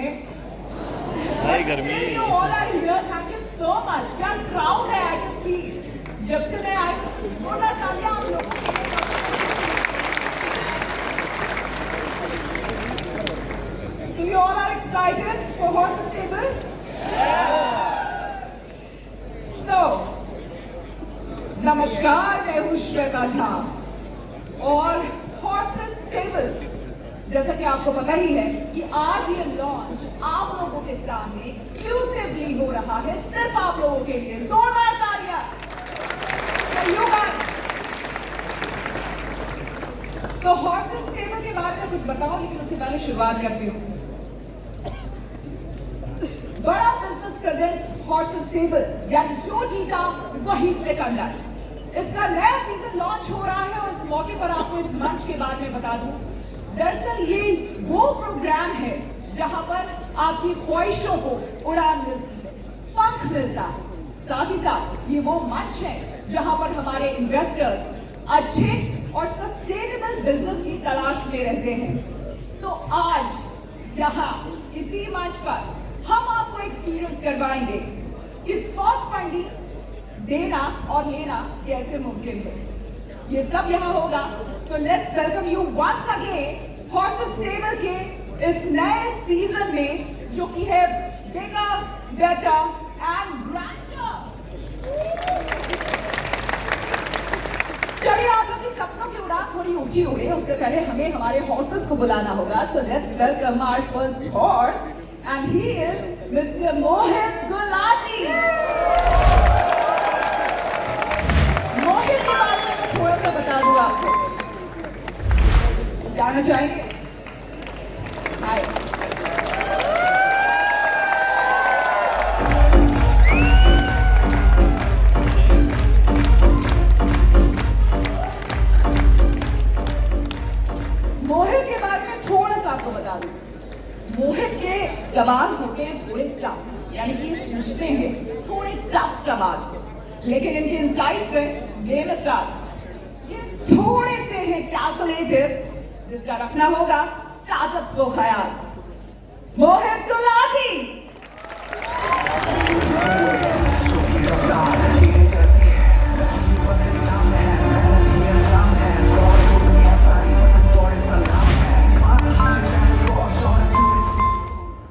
में। हाय गर्मी। You all are here. Thank you so much. क्या crowd है, I can see. जब से मैं आई थोड़ा तालियां आप लोगों के लिए। So you all are excited for Horses Stable? So, नमस्कार, मैं हूँ श्वेता झा और Horses Stable, जैसा कि आपको पता ही है कि आज ये लॉन्च आप लोगों के सामने एक्सक्लूसिवली हो रहा है, सिर्फ आप लोगों के लिए। जोरदार तालियां। तो हॉर्सेस स्टेबल के बारे में कुछ बताओ, लेकिन उससे पहले शुरुआत करती हूँ। बड़ा बिजनेस प्रेजेंट्स हॉर्सेस स्टेबल, यानी जो जीता वही सिकंदर। इसका नया सीजन लॉन्च हो रहा है और इस मौके पर आपको इस मंच के बारे में बता दूं, दरअसल ये वो प्रोग्राम है जहां पर आपकी ख्वाहिशों को उड़ान मिलती है, पंख मिलता है। साथ ही साथ ये वो मंच है जहां पर हमारे इन्वेस्टर्स अच्छे और सस्टेनेबल बिजनेस की तलाश में रहते हैं। तो आज यहाँ इसी मंच पर हम आपको एक्सपीरियंस करवाएंगे कि स्पॉट फंडिंग देना और लेना कैसे मुमकिन है। ये सब यहाँ होगा। तो let's welcome you once again horses stable के इस नए सीजन में, जो कि है बिगर, बेटर एंड ग्रैंडर। चलिए आप लोग की सपनों की उड़ान थोड़ी ऊंची उड़े, उससे पहले हमें हमारे हॉर्सेस को बुलाना होगा। So let's welcome our first horse and he is mister Mohit Gulati. Mohit के बारे में मैं थोड़ा सा बता दूं आपको, जानना चाहेंगे? हाय। मोहित के बारे में थोड़ा सा आपको बता दूं, मोहित के सवाल होते हैं थोड़े टफ, यानी कि पूछते हैं थोड़े टफ सवाल, लेकिन इनके इनसाइट्स से बेमिसाल, ये थोड़े से हैं कैलकुलेटिव, जिसका रखना होगा स्टार्टअप्स को ख्याल। मोहित गुलाटी।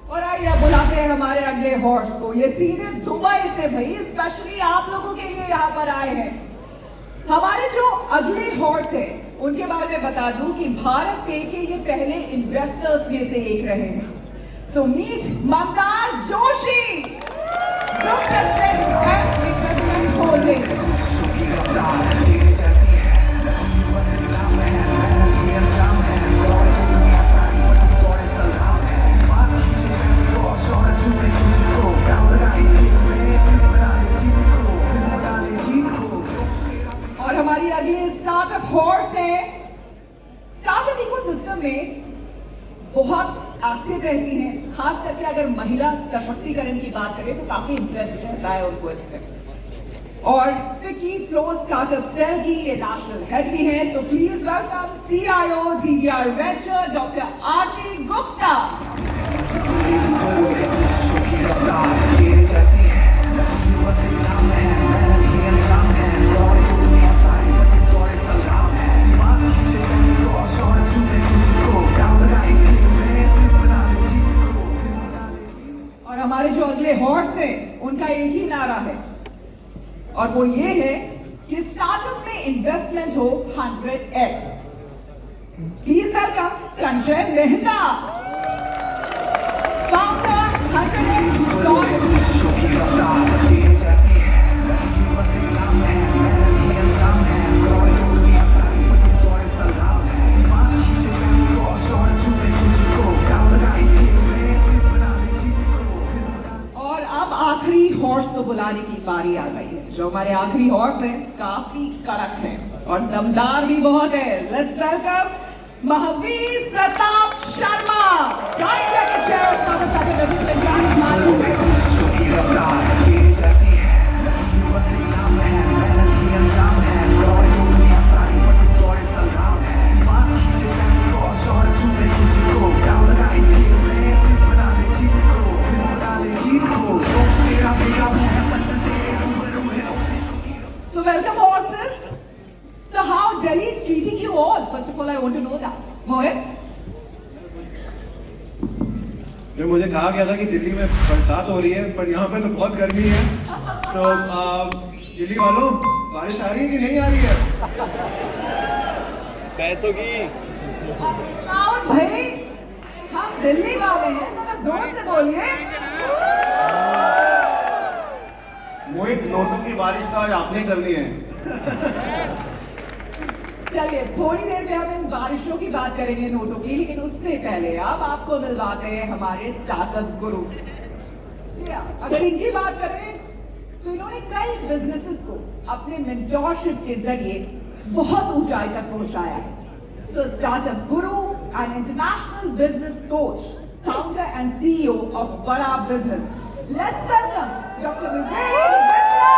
और आइए बुलाते हैं हमारे अगले हॉर्स को। ये सीधे दुबई से भाई स्पेशली आप लोगों के लिए यहाँ पर आए हैं। हमारे जो अगले हॉर्स है उनके बारे में बता दूं कि भारत पे के ये पहले इन्वेस्टर्स में से एक रहे हैं। So meet Mamta Joshi, group president and investment holding. और हमारी अगली स्टार्टअप हॉर्स है, स्टार्टअप इकोसिस्टम में बहुत एक्टिव रहती हैं, खास करके अगर महिला सशक्तिकरण की बात करें तो काफी इंटरेस्ट रहता है उनको इसमें। और फिकी फ्लो स्टार्टअप सेल की ये नेशनल हेड भी है। So please welcome CIO DDR venture doctor Aarti Gupta. और हमारे जो अगले हॉर्स हैं उनका एक ही नारा है, और वो ये है कि स्टार्टअप में इन्वेस्टमेंट हो 100x। Please welcome Sanjay Mehta, founder 100x। आखिरी हॉर्स को बुलाने की बारी आ गई है। जो हमारे आखिरी हॉर्स हैं काफी कड़क है और दमदार भी बहुत है। Let's welcome Mahavir Pratap Sharma, director chair तो मुझे कहा गया था कि दिल्ली में बरसात हो रही है, पर यहाँ पे तो बहुत गर्मी है। तो दिल्ली वालों, बारिश आ रही है कि नहीं आ रही है? पैसों की लाउड भाई, हम दिल्ली वाले हैं, जरा जोर से बोलिए। मोहित, नोटों की बारिश तो आज आपने करनी है। चलिए थोड़ी देर में हम इन बारिशों की बात करेंगे, नोटों की, लेकिन उससे पहले अब आपको मिलवाते हैं हमारे स्टार्टअप गुरु से। जी हाँ, अगर इनकी बात करें तो इन्होंने कई बिजनेसेस को अपने मेंटोरशिप के जरिए बहुत ऊंचाई तक पहुंचाया है। सो startup Guru and international business coach, founder and CEO of बड़ा business, let's welcome doctor Vivek Bindra.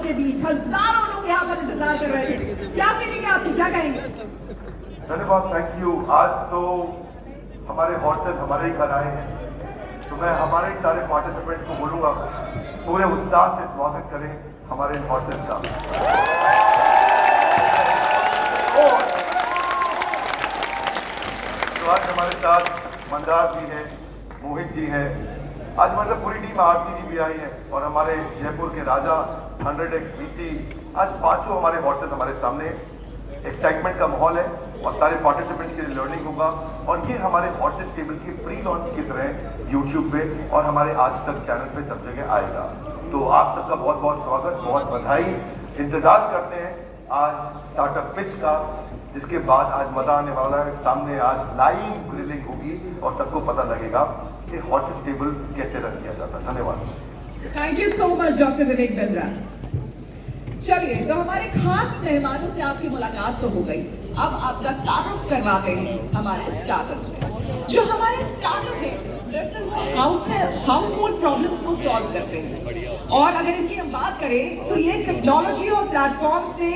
के बीच हजारों लोग यहाँ पर इंतजार कर रहे थे। क्या फीलिंग है आपकी, क्या कहेंगे? धन्यवाद, थैंक यू। आज तो हमारे हॉर्सेस हमारे ही घर आए हैं, तो मैं हमारे सारे पार्टिसिपेंट को बोलूंगा पूरे उत्साह से स्वागत करें हमारे हॉर्सेस का। तो आज हमारे साथ मंदार जी हैं, मोहित जी हैं, आज मतलब पूरी टीम आरती जी भी आई है, और हमारे जयपुर के राजा 100x BC, आज पांचों हमारे हॉर्सेस हमारे सामने। एक्साइटमेंट का माहौल है और सारे पार्टिसिपेंट के लिए लर्निंग होगा, और ये हमारे हॉर्सेस टेबल की प्री लॉन्च की तरह यूट्यूब पे और हमारे आज तक चैनल पे सब जगह आएगा। तो आप सबका बहुत बहुत स्वागत, बहुत बधाई। इंतजार करते हैं आज स्टार्टअप पिच का, जिसके बाद आज मजा आने वाला है। सामने आज लाइव ग्रिलिंग होगी और सबको पता लगेगा कि हॉर्सेस टेबल कैसे रन किया जाता है। धन्यवाद। Thank you so much doctor Vivek Bindra. चलिए, तो हमारे खास मेहमानों से आपकी मुलाकात तो हो गई, अब आपका तारुफ करवाते हैं हमारे स्टार्टअप से। जो हमारे स्टार्टअप है दरअसल वो हाउस होल्ड प्रॉब्लम्स को सॉल्व करते हैं, और अगर इनकी हम बात करें तो ये टेक्नोलॉजी और प्लेटफॉर्म से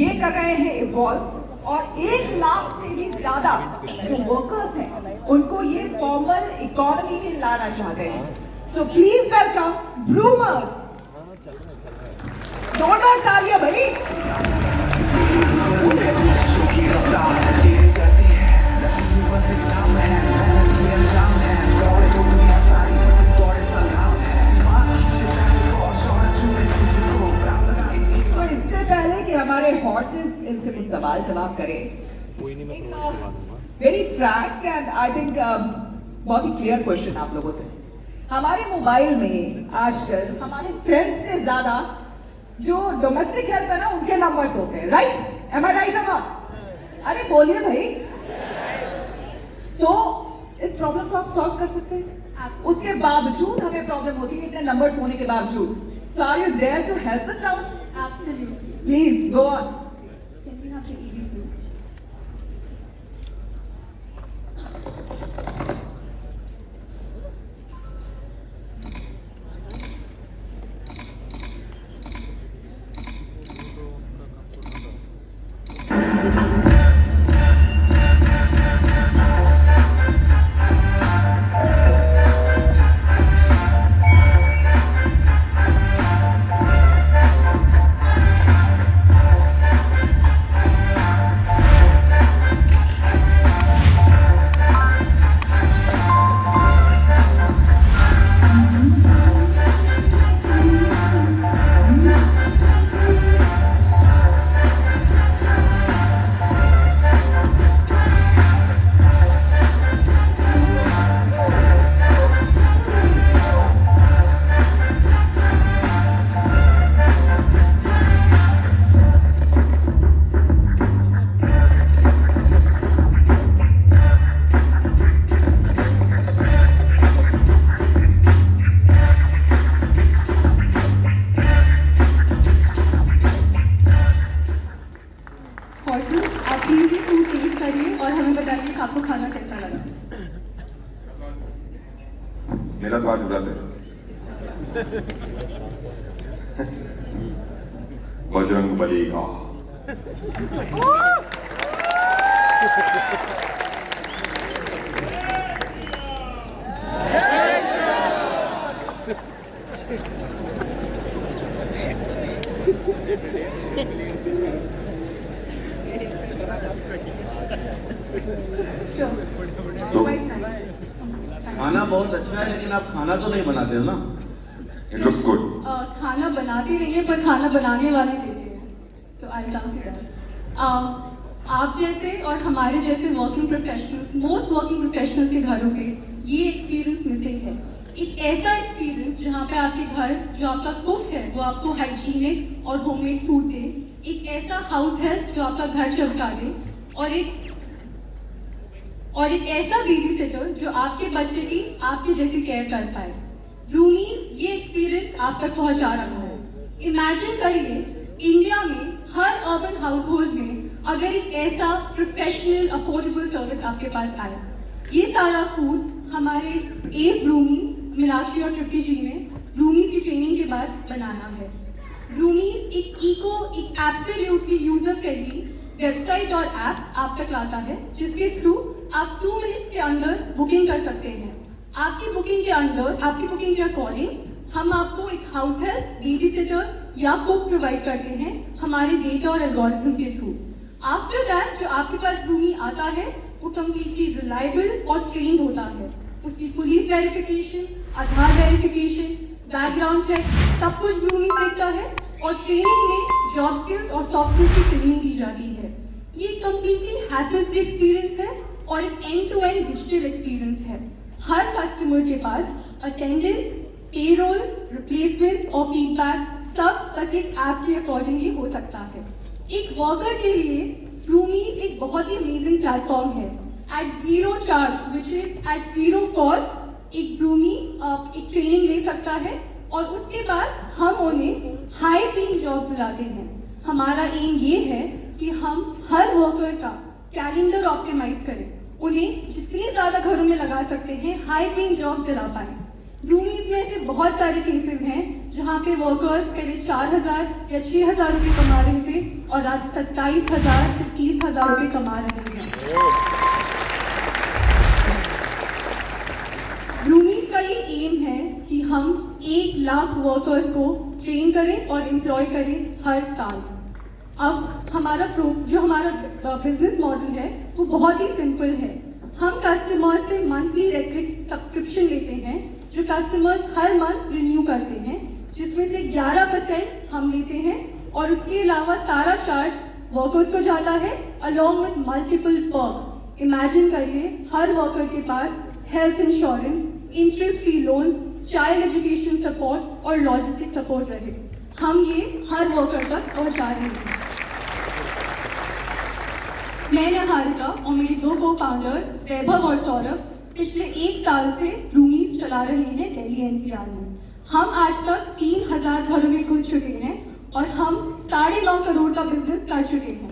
ये कर रहे हैं इवॉल्व, और 1 लाख से भी ज्यादा जो वर्कर्स हैं उनको ये फॉर्मल इकोनॉमी में लाना चाहते हैं। So please welcome Broomers. जोरदार तालियां भाई। तो इससे पहले कि हमारे हॉर्सेस इनसे कुछ सवाल जवाब करें, very Frank and I think बहुत ही क्लियर क्वेश्चन आप लोगों से। हमारे मोबाइल में आजकल हमारे फ्रेंड्स से ज्यादा जो डोमेस्टिक हेल्प है ना, उनके नंबर्स होते हैं, राइट? एम आई राइट और नॉट? अरे बोलिए भाई। तो इस प्रॉब्लम को आप सॉल्व कर सकते हैं? उसके बावजूद हमें प्रॉब्लम होती है, इतने नंबर्स होने के बावजूद। So are you there to help us out? Absolutely. Please go on. Can we have the EV please? आपको खाना कैसा लगा? मेरा तो आज उड़ाते बजरंग बली का So- quite nice. खाना बहुत अच्छा है लेकिन आप खाना तो नहीं बनाते हो ना? It looks good. खाना बनाते नहीं है पर खाना बनाने वाले देते हैं। So I'll come to that. आप जैसे और हमारे जैसे working professionals, most working professionals के घरों पे ये एक्सपीरियंस मिसिंग है। एक ऐसा एक्सपीरियंस जहाँ पे आपके घर जो आपका कुक है वो आपको हाइजीनिक और होममेड फूड दे, एक ऐसा हाउस हेल्प जो आपका घर चमका दे, और एक ऐसा बेबी सिटर जो आपके बच्चे की आपके जैसी केयर कर पाए। रूमीज ये एक्सपीरियंस आप तक पहुंचा रहा है। इमेजिन करिए इंडिया में हर अर्बन हाउस होल्ड में अगर एक ऐसा प्रोफेशनल अफोर्डेबल सर्विस आपके पास आए। ये सारा फूड हमारे एज रूमीज मीनाक्षी और तृप्ति जी ने रूमीज की ट्रेनिंग के बाद बनाना है। रूमीज एक एब्सोल्युटली यूजर फ्रेंडली वेबसाइट और ऐप आप तक लाता है जिसके थ्रू आप 2 मिनट्स के अंदर बुकिंग कर सकते हैं। आपकी बुकिंग के अकॉर्डिंग हम आपको एक हाउस हेल्प, बेबी सिटर या कुक प्रोवाइड करते हैं हमारे डेटा और एल्गोरिथम के थ्रू। आफ्टर दैट जो आपके पास रूमी आता है वो कम्प्लीटली रिलायबल और ट्रेंड होता है। उसकी पुलिस वेरिफिकेशन, आधार वेरिफिकेशन, बैकग्राउंड चेक सब कुछ रूमी देखता है और ट्रेनिंग में जॉब स्किल्स और सॉफ्ट स्किल्स की ट्रेनिंग दी जाती है। ये कम्प्लीटली हैसल फ्री एक्सपीरियंस है और एक end to end digital experience है। हर कस्टमर के पास अटेंडेंस, पेरोल, रिप्लेसमेंट्स और फीडबैक सब बस एक ऐप के अकॉर्डिंगली हो सकता है। एक वर्कर के लिए रूमीज एक बहुत ही अमेजिंग प्लेटफॉर्म है। At zero charge which is at zero cost एक रूमी एक ट्रेनिंग ले सकता है और उसके बाद हम उन्हें हाई पेइंग जॉब्स दिलाते हैं। हमारा एम ये है कि हम हर वर्कर का कैलेंडर ऑप्टिमाइज करें, उन्हें जितने ज़्यादा घरों में लगा सकते हैं हाई पेइंग जॉब दिला पाएं। रूमीज में ऐसे बहुत सारे केसेस हैं जहाँ पे वर्कर्स पहले 4,000 या 6,000 रुपये कमा रहे थे और आज 27,000 से 30,000 रुपये कमा रहे हैं। रूमीज का ये एम है कि हम 1 लाख वर्कर्स को ट्रेन करें और एम्प्लॉय करें हर साल। अब हमारा बिजनेस मॉडल है वो बहुत ही सिंपल है। हम कस्टमर्स से मंथली रेकरिंग सब्सक्रिप्शन लेते हैं जो कस्टमर्स हर मंथ रिन्यू करते हैं, जिसमें से 11% हम लेते हैं और उसके अलावा सारा चार्ज वर्कर्स को जाता है along with multiple perks. Imagine करिए हर वर्कर के पास health insurance, interest free loan, child education support और लॉजिस्टिक सपोर्ट रहे। हम ये हर वर्कर तक पहुंचा रहे हैं। मैं निहारिका और मेरी 2 को-फाउंडर्स वैभव और सौरभ पिछले 1 साल से रूमीज चला रहे हैं दिल्ली एनसीआर में। हम आज तक 3,000 घरों में घुस चुके हैं और हम 9.5 करोड़ का बिजनेस कर चुके हैं।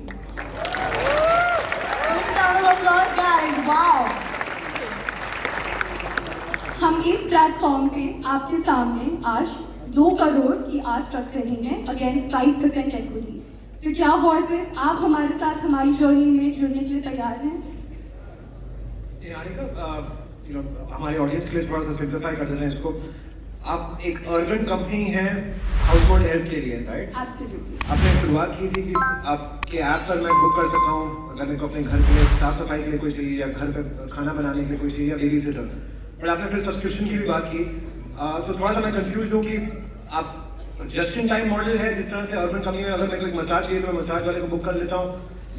हम इस प्लेटफॉर्म पे आपके सामने आज 2 करोड़ की आस रख रहे हैं अगेंस्ट 5% इक्विटी। तो क्या फॉर्सेस आप हमारे साथ हमारी जर्नी में जुड़ने के लिए तैयार हैं? हमारे ऑडियंस के लिए थोड़ा सा सिंप्लीफाई कर देते हैं इसको। आप एक अर्बन कंपनी है हाउस होल्ड हेल्प के लिए, राइट? एब्सोल्युटली। आपने शुरुआत की थी कि आपके ऐप पर मैं बुक कर सकता हूँ अगर मेरे को अपने घर के लिए साफ सफाई के लिए कोई चाहिए या घर पर खाना बनाने के लिए कोई चाहिए या बेबी सिटर। बट आपने फिर सब्सक्रिप्शन की भी बात की, तो थोड़ा सा मैं कंफ्यूज हूँ कि आप जस्ट इन टाइम मॉडल है जिस तरह से अर्बन कंपनी में अगर मेरे को एक मसाज चाहिए तो मैं मसाज वाले को बुक कर लेता हूँ,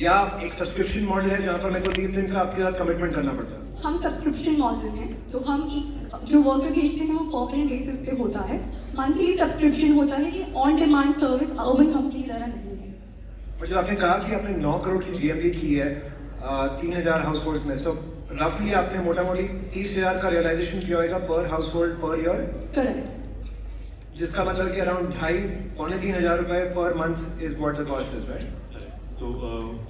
या एक सब्सक्रिप्शन मॉडल है जहाँ पर मेरे को 30 दिन का आपके साथ कमिटमेंट करना पड़ता है? हम सब्सक्रिप्शन मॉडल हैं, तो हम एक जो वर्कर भेजते हैं वो परमानेंट बेसिस पे होता है। मंथली सब्सक्रिप्शन होता है, ये on demand service urban company की तरह नहीं है। और जब आपने कहा कि आपने 9 करोड़ की जीएमवी की है 3,000 हाउस होल्ड में, तो रफली आपने मोटा मोटी 30,000 का रियलाइजेशन किया होगा पर house hold per year, correct. जिसका मतलब कि अराउंड 2,500-3,000 रुपए per month is what the cost is, right? तो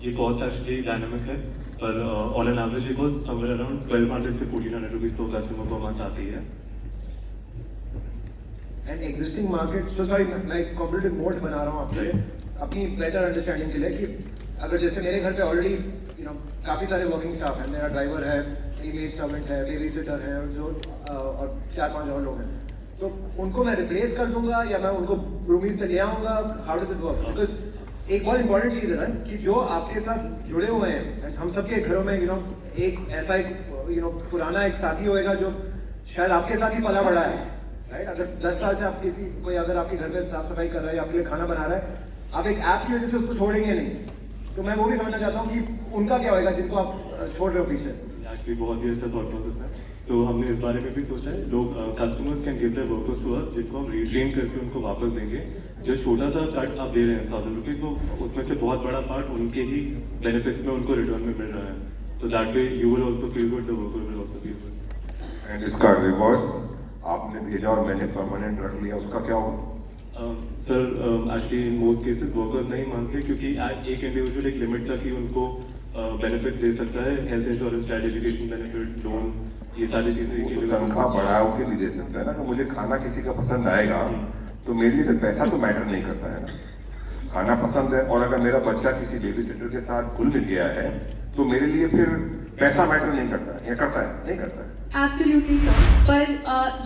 ये कॉस्ट एक्चुअली डायनामिक है, पर ऑन एन एवरेज ये कॉस्ट समवेयर अराउंड 1,200 से 1,400 rupees per customer per month आती है। And existing market, so sorry मैं एक कॉम्पिटिटिव मोड बना रहा हूँ आपके अपनी बेटर अंडरस्टैंडिंग के लिए कि अगर जैसे मेरे घर पे ऑलरेडी काफ़ी सारे वर्किंग स्टाफ हैं, मेरा ड्राइवर है, मेरी मेड सर्वेंट है, बेबी सिटर है, जो और 4-5 और लोग हैं, तो उनको मैं रिप्लेस कर दूंगा या मैं उनको रूमीज पे ले आऊँगा? How does it work? Because एक बहुत इंपॉर्टेंट चीज़ है ना कि जो आपके साथ जुड़े हुए हैं, हम सबके घरों में एक ऐसा एक पुराना एक साथी होएगा जो शायद आपके साथ ही पला बड़ा है, राइट? अगर 10 साल से आप कोई अगर आपके घर में साफ सफाई कर रहा है या आपके लिए खाना बना रहा है, आप एक ऐप की वजह से उसको छोड़ेंगे नहीं। तो मैं वो भी समझना चाहता हूँ कि उनका क्या होएगा जिनको आप छोड़ रहे हो पीछे। एक्चुअली बहुत ही अच्छा थॉट प्रोसेस है। तो हमने इस बारे में भी सोचा है, लोग customers can give their workers to us, जिनको हम रिट्रेन करके उनको वापस देंगे। जो छोटा सा कट आप दे रहे हैं 1000 रुपीज़, तो उसमें से बहुत बड़ा पार्ट उनके ही बेनिफिट्स में उनको रिटर्न में मिल रहा है। तो that way you will also feel good, the worker will also feel good. And इसका रिवर्स आपने भेजा और मैंने परमानेंट रख लिया, उसका क्या होगा? Sir actually in most cases workers नहीं मानते, क्योंकि एक इंडिविजुअल एक लिमिट तक ही उनको बेनिफिट्स दे सकता है। Health insurance, child education benefit, loan, ये सारी चीजें। तनख्वाह बढ़ाओ के भी दे सकता है ना, कि मुझे खाना किसी का पसंद आएगा तो मेरे लिए पैसा तो मैटर नहीं करता है ना, खाना पसंद है। और अगर मेरा बच्चा किसी बेबी सिटर के साथ घुल मिल गया है तो मेरे लिए फिर पैसा मैटर नहीं करता है, या करता है? नहीं करता है। एब्सोल्युटली सर, पर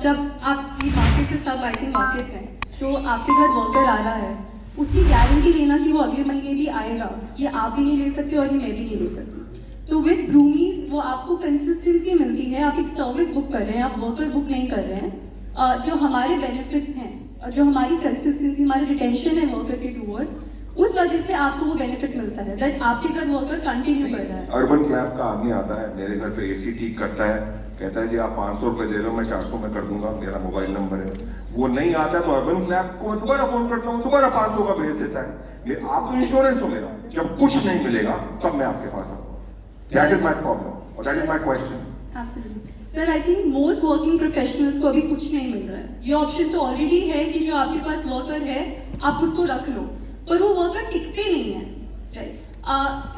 जब आप ये मार्केट से सब आई थिंक वाकिफ हैं, तो आपके घर वर्कर आ रहा है, उसकी गारंटी लेना कि वो अगले महीने भी आएगा, ये आप भी नहीं ले सकते और ये मैं भी नहीं ले सकती। तो विद ब्रूमीज वो आपको कंसिस्टेंसी मिलती है, आप एक सर्विस बुक कर रहे हैं, आप वर्कर बुक नहीं कर रहे हैं। जो हमारे बेनिफिट्स हैं, जो हमारी कंसिस्टेंसी, हमारी रिटेंशन है वर्कर के टूवर्ड्स, उस वजह से आपको वो बेनिफिट मिलता है दैट आपके घर वर्कर कंटिन्यू कर रहा है। अर्बन क्लैब का आदमी आता है मेरे घर पे, एसी ठीक करता है, कहता है जी आप 500 रुपए दे रहे हो, मैं 400 में कर दूंगा, मेरा मोबाइल नंबर है। वो नहीं आता तो अर्बन क्लैब को मैं दोबारा फोन करता हूँ, दोबारा 500 का भेज देता है। आपको इंश्योरेंस हो मेरा, जब कुछ नहीं मिलेगा तब मैं आपके पास आऊंगा। दैट इज माई प्रॉब्लम और that is my question. Sir, I think most working professionals को अभी कुछ नहीं मिल रहा है। ये ऑप्शन तो ऑलरेडी है कि जो आपके पास वर्कर है आप उसको रख लो, पर वो वर्कर टिकते नहीं है, राइट?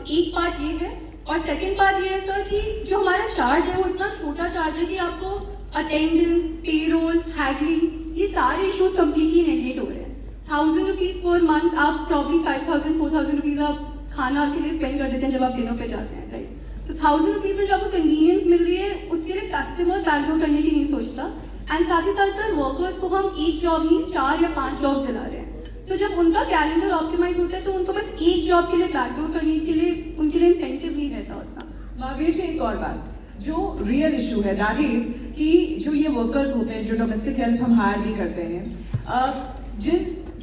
एक पार्ट ये है, और सेकंड पार्ट ये है सर कि जो हमारा चार्ज है वो इतना छोटा चार्ज है कि आपको अटेंडेंस, पेरोल, हैगलिंग, ये सारे इश्यूज कम्प्लीटली नेगलेक्ट हो रहे हैं। 1000 रुपीज पर मंथ आप प्रॉब्ली 5000 4000 रुपीज आप खाना के लिए स्पेंड कर देते हैं जब आप डिनर पे जाते हैं, राइट? तो 1000 रुपीज में जो आपको कन्वीनियंस मिल रही है उसके लिए कस्टमर बैकग्राउंड करने की नहीं सोचता। एंड साथ ही साथ सर वर्कर्स को हम एक जॉब नहीं 4 या 5 जॉब दिला रहे हैं, तो जब उनका कैलेंडर ऑप्टिमाइज होता है तो उनको बस एक जॉब के लिए बैकडोर करने के लिए उनके लिए इंसेंटिव नहीं रहता होता। महावीर जी, एक और बात जो रियल इशू है दैट इज कि जो ये वर्कर्स होते हैं, जो डोमेस्टिक हेल्प हम हायर भी करते हैं,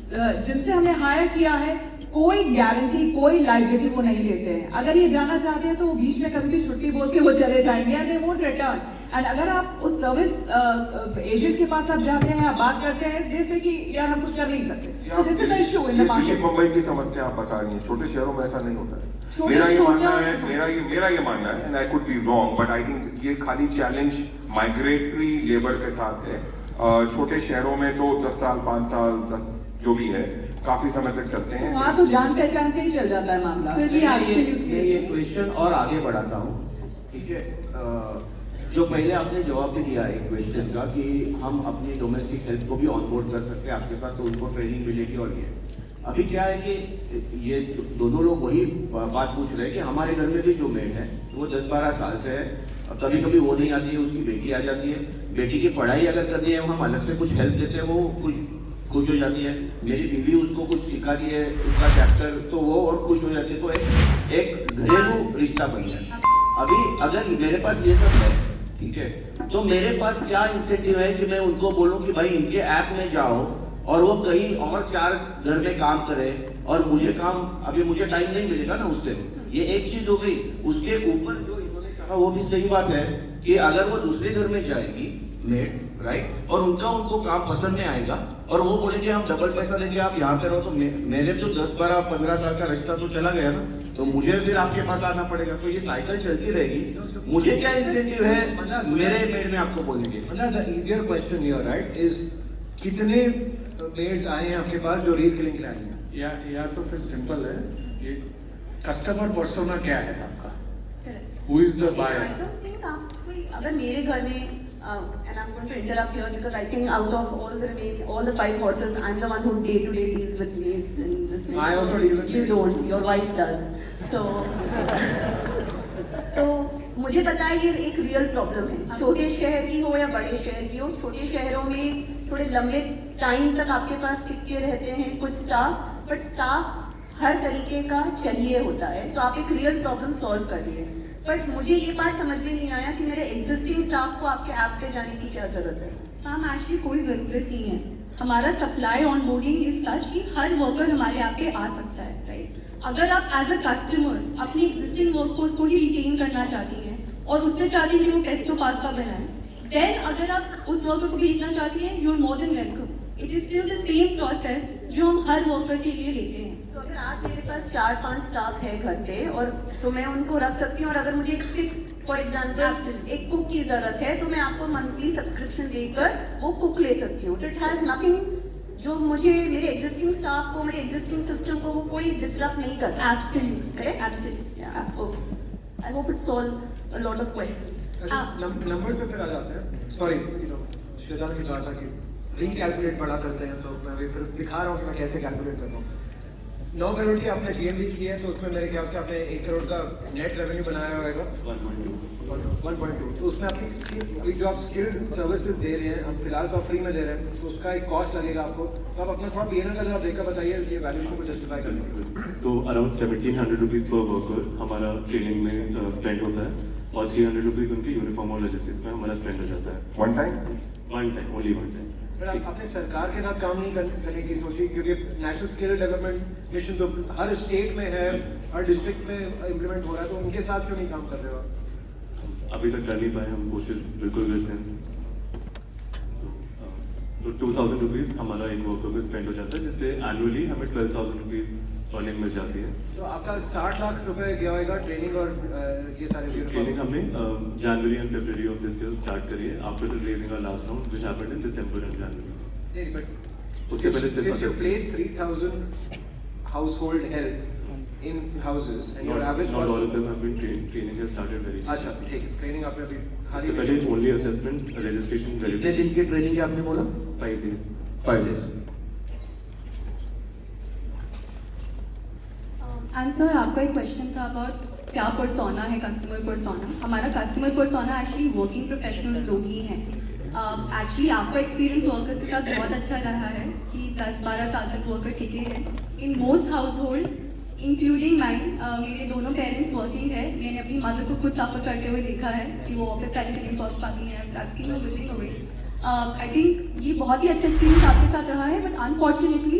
जिनसे हमने हायर किया है, कोई गारंटी, कोई लाइबिलिटी वो नहीं लेते हैं। अगर ये जाना चाहते हैं तो वो बीच में कभी भी छुट्टी बोल के वो चले जाएंगे and they won't return. And अगर आप उस सर्विस एजेंट के पास आप जाते हैं, आप बात करते हैं जैसे कि यार हम कुछ कर नहीं सकते, so this is the issue in the market। Mumbai की समस्या आप बता रही हैं, छोटे शहरों में ऐसा नहीं होता है। मेरा ये मानना है and I could be wrong, but I think ये खाली चैलेंज माइग्रेटरी लेबर के साथ है। छोटे शहरों में तो 10 साल 5 साल 10 जो भी है काफी समय तक चलते हैं। वहाँ तो जान पहचान से ही चल जाता है मामला। मैं ये क्वेश्चन और आगे बढ़ाता हूँ, ठीक है? जो पहले आपने जवाब भी दिया एक क्वेश्चन का कि हम अपनी डोमेस्टिक हेल्थ को भी ऑनबोर्ड कर सकते हैं आपके साथ, तो उनको ट्रेनिंग मिलेगी। और ये अभी क्या है कि ये दोनों लोग वही बात पूछ रहे हैं कि हमारे घर में भी जो मेड है वो 10-12 साल से है, कभी कभी वो नहीं आती है, उसकी बेटी आ जाती है, बेटी की पढ़ाई अगर करनी है हम अलग से कुछ हेल्प देते हैं, वो कुछ खुश हो जाती है। मेरी बीवी उसको कुछ सिखा रही है उसका चैप्टर, तो वो और खुश हो जाती है। तो एक घरेलू रिश्ता बन गया। अभी अगर मेरे पास ये सब है, ठीक है, तो मेरे पास क्या इंसेंटिव है कि मैं उनको बोलूं कि भाई इनके ऐप में जाओ और वो कहीं और 4 घर में काम करे और मुझे काम, अभी मुझे टाइम नहीं मिलेगा ना उससे। ये एक चीज हो गई। उसके ऊपर जो इन्होंने कहा वो भी सही बात है कि अगर वो दूसरे घर में जाएगी मेड, राइट, और उनको काम पसंद नहीं आएगा और वो बोलेंगे हम डबल पैसा देंगे आप यहाँ पे रहो, तो मेरे तो 10-12-15 साल का रिश्ता तो चला गया ना, तो मुझे फिर आपके पास आना पड़ेगा। तो ये साइकिल चलती रहेगी। मुझे क्या इंसेंटिव है मेरे मेड में आपको बोलने के? The easier question here, right, is कितने मेड्स आए हैं आपके पास जो रीस्किलिंग के लिए आए हैं? या तो फिर सिंपल है, ये कस्टमर पर्सोना क्या है आपका, हु इज द बायर? अगर मेरे घर में and I'm going to interrupt here because I think out of all the 5 horses, I'm the one who day-to-day deals with maids in this. I also deal with You maids. don't. Your wife does. So, तो मुझे पता है ये एक real problem है। छोटे शहर की हो या बड़े शहर की हो, छोटे शहरों में थोड़े लंबे टाइम तक आपके पास टिके रहते हैं कुछ स्टाफ, बट स्टाफ हर तरीके का चाहिए होता है। तो आप एक रियल प्रॉब्लम सॉल्व कर लिए। बट मुझे ये बात समझ में नहीं आया कि मेरे एग्जिस्टिंग स्टाफ को आपके ऐप पे जाने की क्या जरूरत है। मैम एक्चुअली कोई ज़रूरत नहीं है। हमारा supply on boarding is such कि हर वर्कर हमारे ऐप पे आ सकता है, राइट। अगर आप एज अ कस्टमर अपनी एग्जिस्टिंग वर्कफोर्स को ही रिटेन करना चाहती हैं और उससे चाहती हैं कि वो पेस्टो पास्ता बनाए, देन अगर आप उस वर्कर को भेजना चाहती हैं, you are more than welcome. It is still the same process जो हम हर वर्कर के लिए लेते हैं। तो अगर आज मेरे पास 4-5 स्टाफ है घर पे और तो मैं उनको रख सकती हूँ, और अगर मुझे एक फिक्स फॉर एग्जाम्पल एक कुक की जरूरत है तो मैं आपको मंथली सब्सक्रिप्शन देकर वो कुक ले सकती हूँ। तो इट हैज नथिंग, जो मुझे मेरे एग्जिस्टिंग स्टाफ को, मेरे एग्जिस्टिंग सिस्टम को वो कोई डिस्टर्ब नहीं करता। Absolutely correct, absolutely. I hope it solves a lot of question. Number पे फिर आ जाते हैं। सॉरी, श्वेता ने कहा था कि रीकैलकुलेट बड़ा करते हैं, तो मैं भी फिर दिखा रहा हूँ कि मैं कैसे कैलकुलेट कर रहा हूँ। 9 करोड़ की आपने जीएमवी की है, तो उसमें मेरे ख्याल से आपने 1 करोड़ का नेट रेवेन्यू बनाया होगा 1.2। तो उसमें आपकी अभी जो आप स्किल्ड सर्विसेज दे रहे हैं, हम फिलहाल तो आप फ्री में दे रहे हैं, तो उसका एक कॉस्ट लगेगा आपको। तो आप अपना थोड़ा पीएनएल का जरा ब्रेकअप बताइए ये वैल्यूएशन को जस्टिफाई करने के लिए। तो अराउंड 1700 रुपीज़ पर वर्कर हमारा ट्रेनिंग में स्पेंड होता है और 300 रुपीज़ उनके यूनिफॉर्म और लॉजिस्टिक्स में हमारा स्पेंड हो जाता है। One time only one time. पर आपने सरकार के साथ काम नहीं करने की सोची, क्योंकि नेशनल स्किल डेवलपमेंट मिशन तो हर स्टेट में है, हर डिस्ट्रिक्ट में इम्प्लीमेंट हो रहा है, तो उनके साथ क्यों नहीं काम कर रहे हो? अभी तक कर नहीं पाए, हम कोशिश बिल्कुल करते हैं। तो 2000 रुपीज़ हमारा एक वर्कर में स्पेंड हो जाता है, जिससे एनुअली हमें 12,000 रुपीज़ अर्निंग मिल जाती है। तो आपका 60 लाख रुपए गया होगा ट्रेनिंग और ये सारे ट्रेनिंग हमने January and February of this year start करी है after the raising our last round which happened in December and January. उससे पहले since you place 3,000 household help in houses and your average not all of them have been trained. Training has started very अच्छा ठीक है, training आपने अभी हाल इससे ही पहले only assessment registration कितने दिन की ट्रेनिंग है आपने बोला? 5 days। 5 days। आंसर आपका एक क्वेश्चन था अबाउट क्या पर्सोना है, कस्टमर पर्सोना। हमारा customer persona actually working professional लोग ही हैं। एक्चुअली आपका एक्सपीरियंस वर्कर के साथ बहुत अच्छा रहा है कि 10-12 साल तक वर्कर टिके हैं। In most house hold including mine, मेरे दोनों पेरेंट्स वर्किंग है। मैंने अपनी मदर को खुद सफ़र करते हुए देखा है कि वो ऑफिस टाइम के लिए पहुँच पाती हैं। आई थिंक ये बहुत ही अच्छा एक्सपीरियंस आपके साथ रहा है, but unfortunately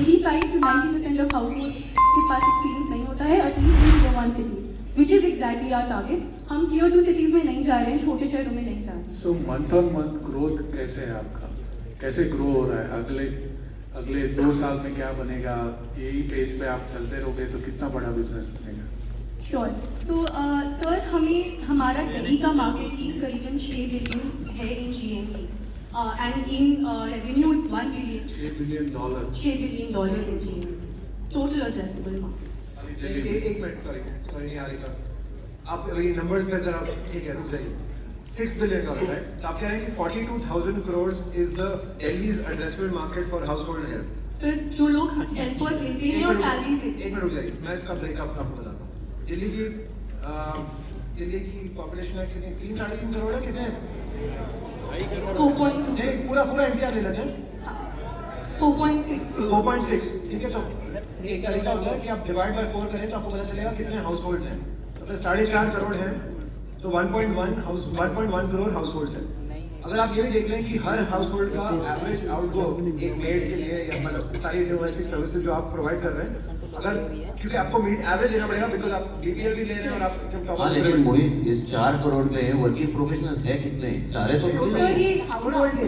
85 to 90% of house hold के पास एक्सपीरियंस नहीं होता है, at least in Tier 1 cities, which is exactly our target। हम Tier 2 cities में नहीं जा रहे हैं, छोटे शहरों में नहीं जा रहे हैं। सो मंथ ऑन मंथ ग्रोथ कैसे है आपका, कैसे ग्रो हो रहा है? अगले 2 साल में क्या बनेगा? यही पेस पे आप चलते रहोगे तो कितना बड़ा बिजनेस बनेगा? श्योर। सो सर, हमें हमारा दिल्ली का मार्केट ही करीबन 6 बिलियन है इन GMV and in revenue is $1 billion। $6 billion। $6 billion in GMV, total addressable market. एक मिनट, सॉरी नहीं आ रही था आप अभी नंबर्स पे जरा, ठीक है रुक जाइए। $6 billion, राइट? तो आप कह रहे हैं कि 42,000 crores is the Delhi's addressable market for house hold help. Sir, जो लोग हेल्पर्स लेते हैं और सैलरी देते हैं। एक मिनट रुक जाइए, मैं इसका ब्रेकअप आपको बताता हूँ। दिल्ली की पॉपुलेशन है कितनी? 3-3.5 करोड़ है, कितने? 4.2। नहीं, पूरा एनसीआर ले लेते हैं। 4.6। 4.6, ठीक है। तो एक तरीका होता है कि आप डिवाइड बाय 4 करें तो आपको पता चलेगा कितने हाउस होल्ड हैं। तो 4.5 करोड़ हैं, तो 1.1 करोड़ हाउस होल्ड है। अगर आप ये भी देख लें कि हर हाउस होल्ड का एवरेज आउटगो एक मेड के लिए या मतलब सारी डोमेस्टिक सर्विसेज जो आप प्रोवाइड कर रहे हैं, अगर क्योंकि आपको मीट एवरेज लेना पड़ेगा बिकॉज आप बीपीएल भी ले रहे हैं और आप एकदम टॉप। हाँ, लेकिन मोहित, इस 4 करोड़ में वर्किंग प्रोफेशनल है कितने? सारे तो नहीं। सर, ये हाउसहोल्ड है।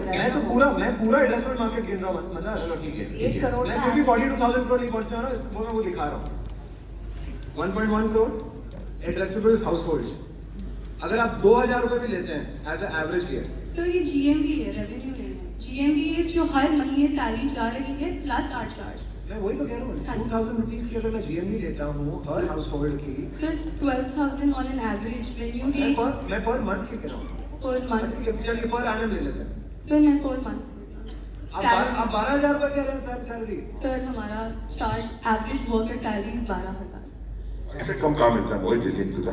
मैं पूरा एड्रेसेबल मार्केट गिन रहा हूँ, मतलब ठीक है। 1 करोड़ मैं फिर भी 42,000 करोड़ नहीं पहुंचने वाला, वो मैं वो दिखा रहा हूँ। 1.1 करोड़ एड्रेसेबल हाउस होल्ड। अगर आप 2,000 रुपए भी लेते हैं एज एवरेज ईयर। सर, ये GMV है, रेवेन्यू नहीं है। GMV इज जो हर महीने सैलरी जा रही है प्लस आर्ट चार्ज। मैं वही तो कह रहा हूँ, 2,000 रुपीज की अगर मैं GMV लेता हूँ हर हाउस होल्ड की। Sir, 12,000 on an average when you take मैं पर मंथ की कह रहा हूँ। Per month. चलिए पर एनम ले लेते हैं। सर, मैं पर मंथ। आप 12,000 रुपए कह रहे हैं सैलरी? सर, हमारा चार्ज एवरेज वर्कर सैलरी 12,000। इससे कम काम मिलता है वही दिल्ली तुझा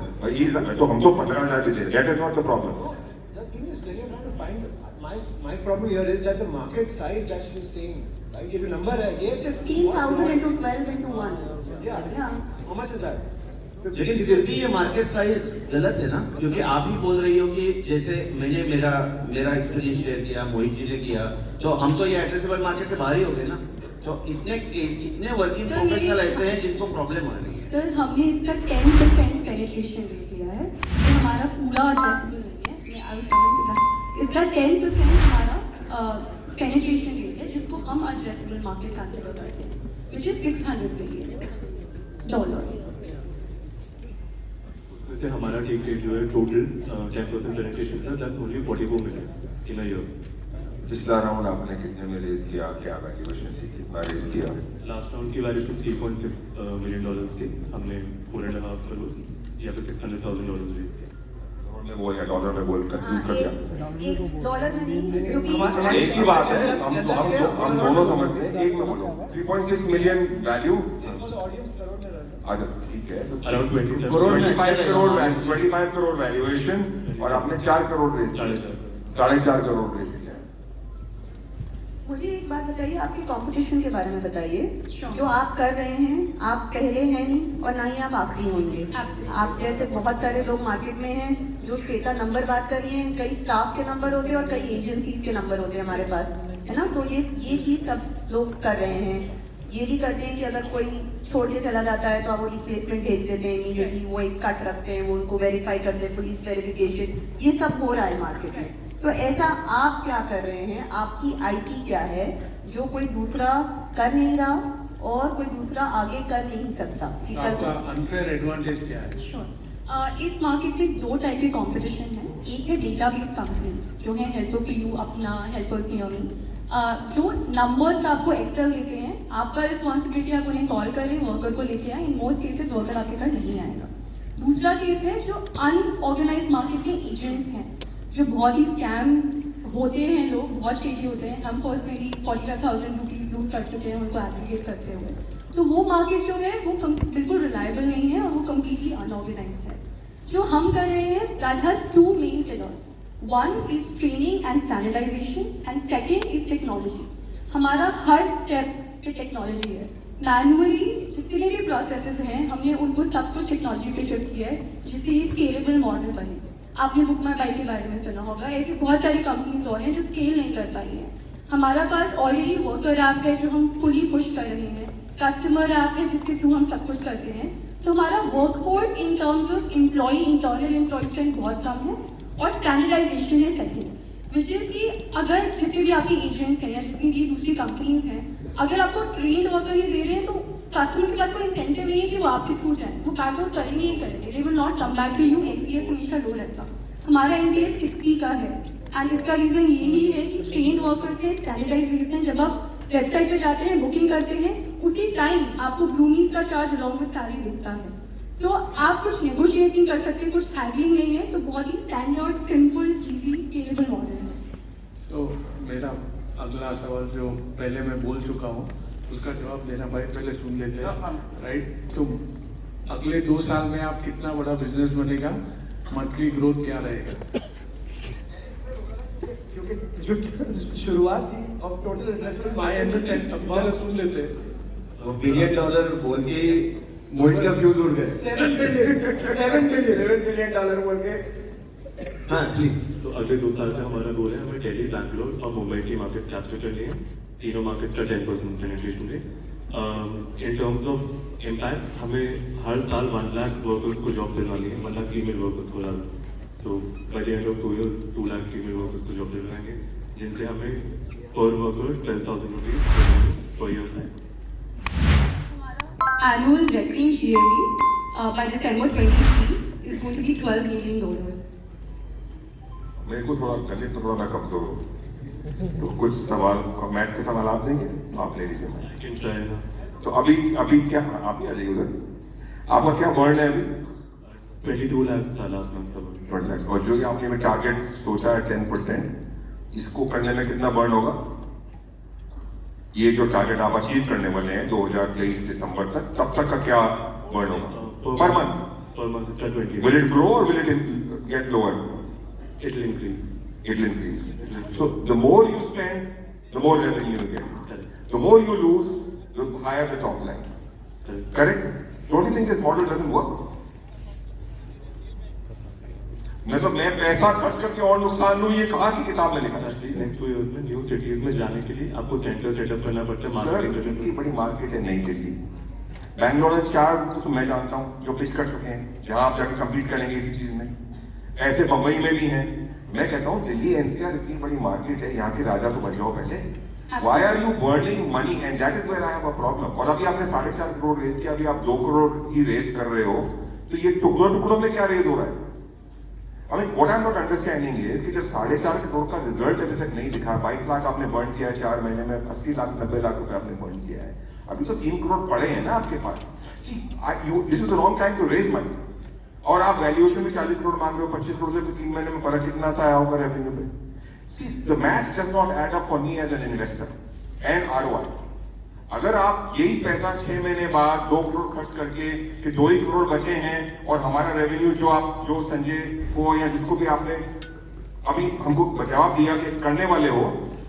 तो हम तो 15,000 भी दे रहे, that is not the problem. The thing is, when you're trying to find my problem here is that the market size actually is staying. Right? ये जो number है ये 15,000 into 12 into 1. Yeah. How much is that? लेकिन फिर भी ये market size गलत है ना, क्योंकि आप ही बोल रही हो कि जैसे मैंने मेरा एक्सपीरियंस शेयर किया, मोहित जी ने किया, तो हम तो ये एड्रेसेबल मार्केट से बाहर ही हो गए ना। तो कितने वर्किंग प्रोफेशनल ऐसे हैं जिनको प्रॉब्लम आ रही है? सर हमने इसका 10% पेनिट्रेशन रेट लिया है, तो हमारा पूरा एड्रेसेबल नहीं है। इसका 10% हमारा पेनिट्रेशन रेट है, जिसको हम एड्रेसेबल मार्केट कंसिडर करते हैं, विच इज $600 बिलियन। वैसे हमारा टेक रेट जो है टोटल 10% पेनिट्रेशन था, that's only 44 million in a year. पिछला राउंड आपने कितने में रेज किया, क्या वैल्यूएशन थी, कितना रेज किया? लास्ट राउंड की वैल्यूएशन $3.6 मिलियन थी, हमने 4.5 करोड़ या फिर $600,000 रेज किया। करोड़ में बोल या डॉलर में बोल, कंफ्यूज कर दिया। एक डॉलर में नहीं, क्योंकि एक ही बात है, हम दोनों समझते हैं, एक में बोलो। 3.6 मिलियन वैल्यू, ठीक है, अराउंड 27 25 करोड़ वैल्यूएशन, और आपने 4 करोड़ रेज किया, 4.5 करोड़ रेज किया। मुझे एक बात बताइए, आपके कंपटीशन के बारे में बताइए। जो आप कर रहे हैं, आप पहले हैं नहीं और ना ही आप आखिरी होंगे। आप जैसे बहुत सारे लोग मार्केट में हैं जो श्वेता नंबर बात कर रही हैं, कई स्टाफ के नंबर होते हैं और कई एजेंसीज के नंबर होते हैं हमारे पास, है ना। तो ये चीज सब लोग कर रहे हैं। ये भी करते हैं कि अगर कोई छोड़ के चला जाता है तो आप वो रिप्लेसमेंट भेज देते हैं इमीडिएटली, वो एक कट रखते हैं, वो उनको वेरीफाई करते हैं, पुलिस वेरिफिकेशन, ये सब हो रहा है मार्केट में। तो ऐसा आप क्या कर रहे हैं, आपकी आईटी क्या है जो कोई दूसरा कर नहीं रहा और कोई दूसरा आगे कर नहीं सकता? आपका अनफेयर एडवांटेज क्या है? इस मार्केट में 2 टाइप के कंपटीशन है। एक है डेटाबेस कंपनी जो है हेल्पो अपना, हेल्पर्स जो नंबर्स आपको एक्सेल देते हैं, आपका रिस्पॉन्सिबिलिटी आप उन्हें कॉल करें, वर्कर को लेके आए। इन मोस्ट केसेस वर्कर आपके घर नहीं आएगा। दूसरा केस है जो अनऑर्गेनाइज मार्केट के एजेंट्स हैं, जो बहुत ही स्कैम होते हैं, लोग बहुत शेडी होते हैं। हम पर्सनली 45,000 रुपीज़ यूज कर चुके हैं उनको एग्रीगेट करते हुए। तो वो मार्केट जो है वो बिल्कुल रिलायबल नहीं है और वो कम्प्लीटली अनऑर्गेनाइज है। जो हम कर रहे हैं that has 2 main pillars. 1 is training and standardisation and second is technology. हमारा हर स्टेप पे टेक्नोलॉजी है। मैनुअली जितने भी प्रोसेसेस हैं हमने उनको सब कुछ टेक्नोलॉजी पे शिफ्ट किया है, जिससे ये स्केलेबल मॉडल बने। आपने बुक माई बाइक के बारे में सुना होगा, ऐसी बहुत सारी कंपनीज और हैं जो स्केल नहीं कर पाई हैं। हमारा पास ऑलरेडी वर्कर ऐप है जो हम फुली पुश कर रहे हैं, कस्टमर ऐप है जिसके थ्रू हम सब कुछ करते हैं। तो हमारा workforce in terms of employee, internal employee strength बहुत कम है और स्टैंडर्डाइजेशन है सेकेंड, विच इज कि अगर जितने भी आपके एजेंट्स हैं या जितनी भी दूसरी कंपनीज हैं, अगर आपको ट्रेंड वर्कर नहीं दे रहे हैं तो कस्टमर के पास कोई इंसेंटिव नहीं है कि वो आपके थ्रू जाए, वो बैक आउट करेंगे ही करेंगे, they will not come back to you. NPS हमेशा लो रहता, हमारा एनपीएस 60 का है एंड इसका रीजन यही है कि ट्रेंड वर्कर्स के स्टैंडर्डाइजेशन। जब आप वेबसाइट पे जाते हैं, बुकिंग करते हैं, उसी टाइम आपको ब्लूमीज का चार्ज अलॉन्ग विद सैलरी दिखता है। सो आप कुछ नेगोशिएट नहीं कर सकते, कुछ हैंडलिंग नहीं है, तो बहुत ही standard, simple, easy, scalable model है। तो मेरा अगला सवाल जो पहले मैं बोल चुका हूँ उसका जवाब देना भाई, पहले सुन लेते हैं, राइट। तो अगले 2 साल में आप कितना बड़ा बिजनेस बनेगा, मंथली ग्रोथ क्या रहेगा? क्योंकि जो शुरुआत थी of total investment, I understand, अब पहले सुन लेते हैं। वो $1 बिलियन बोल के मोहित का फ्यूज उड़ गए। $7 बिलियन बोल के। हाँ प्लीज। तो अगले 2 साल में हमारा गोल है, हमें दिल्ली, बैंगलोर और मुंबई की मार्केट्स कैप्चर करनी है। तीनों मार्केट्स का 10% penetration rate. In terms of impact, हमें हर साल 1 लाख वर्कर्स को जॉब दिलवानी है, 1 लाख फीमेल वर्कर्स को डाल। तो by the end of 2 years 2 lakh female workers को जॉब दिलवाएंगे, जिनसे हमें पर वर्कर 12,000 रुपीज पर ईयर है। Annual revenue yearly by December 23 is going to be $12 million. मेरे को थोड़ा गणित तो थोड़ा मैं कमजोर हूँ, तो कुछ सवाल मैथ्स के सवाल आप देंगे, आप ले लीजिए। तो अभी क्या आप क्या जाइए उधर, आपका क्या बर्न है अभी? 22 लाख था लास्ट मंथ का। 20 लाख। और जो ये आपने में टारगेट सोचा है 10%, इसको करने में कितना बर्न होगा? ये जो टारगेट आप अचीव करने वाले हैं 2023 दिसंबर तक, तब तक का क्या बर्न होगा पर मंथ? पर मंथ इसका 20। Will it grow or will it get lower? It will increase. It will increase. So the more you spend, the more revenue you get. The more you lose, the higher the top line. Correct? Don't you think this model doesn't work? मैं पैसा खर्च करके और नुकसान लूं, ये कहाँ की किताब में लिखा था? नेक्स्ट 2 इयर्स में न्यू सिटीज में जाने के लिए आपको सेंटर सेटअप करना पड़ता है। सर, मार्केटिंग इतनी बड़ी मार्केट है नई दिल्ली, बैंगलोर में 4 तो मैं जानता हूँ जो पिच कर चुके हैं, जहां आप जाके कंप्लीट करेंगे इसी चीज में। ऐसे बम्बई में भी हैं। मैं कहता हूँ दिल्ली एनसीआर इतनी बड़ी मार्केट है, यहाँ के राजा तो बन जाओ पहले। Why are you burning money? And that is where I have a problem. और अभी आपने 4.5 करोड़ रेस किया, अभी आप 2 करोड़ ही रेस कर रहे हो, तो ये टुकड़ों में क्या रेस हो रहा है? I mean, what I'm not understanding is कि जब 4.5 करोड़ का रिजल्ट अभी तक नहीं दिखा, 22 लाख आपने बर्न किया है 4 महीने में, 80 लाख 90 लाख रुपए आपने बर्न किया है, अभी तो 3 करोड़ पड़े हैं ना आपके पास। This is the wrong time to raise money. और आप वैल्यूएशन में 40 करोड़ मांग रहे हो, 25 करोड़ से तो 3 महीने में फर्क कितना सा आया होगा रेवेन्यू पे? See, the math does not add up for me as an investor and ROI. अगर आप यही पैसा 6 महीने बाद 2 करोड़ खर्च करके कि 2 ही करोड़ बचे हैं और हमारा रेवेन्यू जो संजय को या जिसको भी आपने अभी हमको जवाब दिया कि करने वाले हो,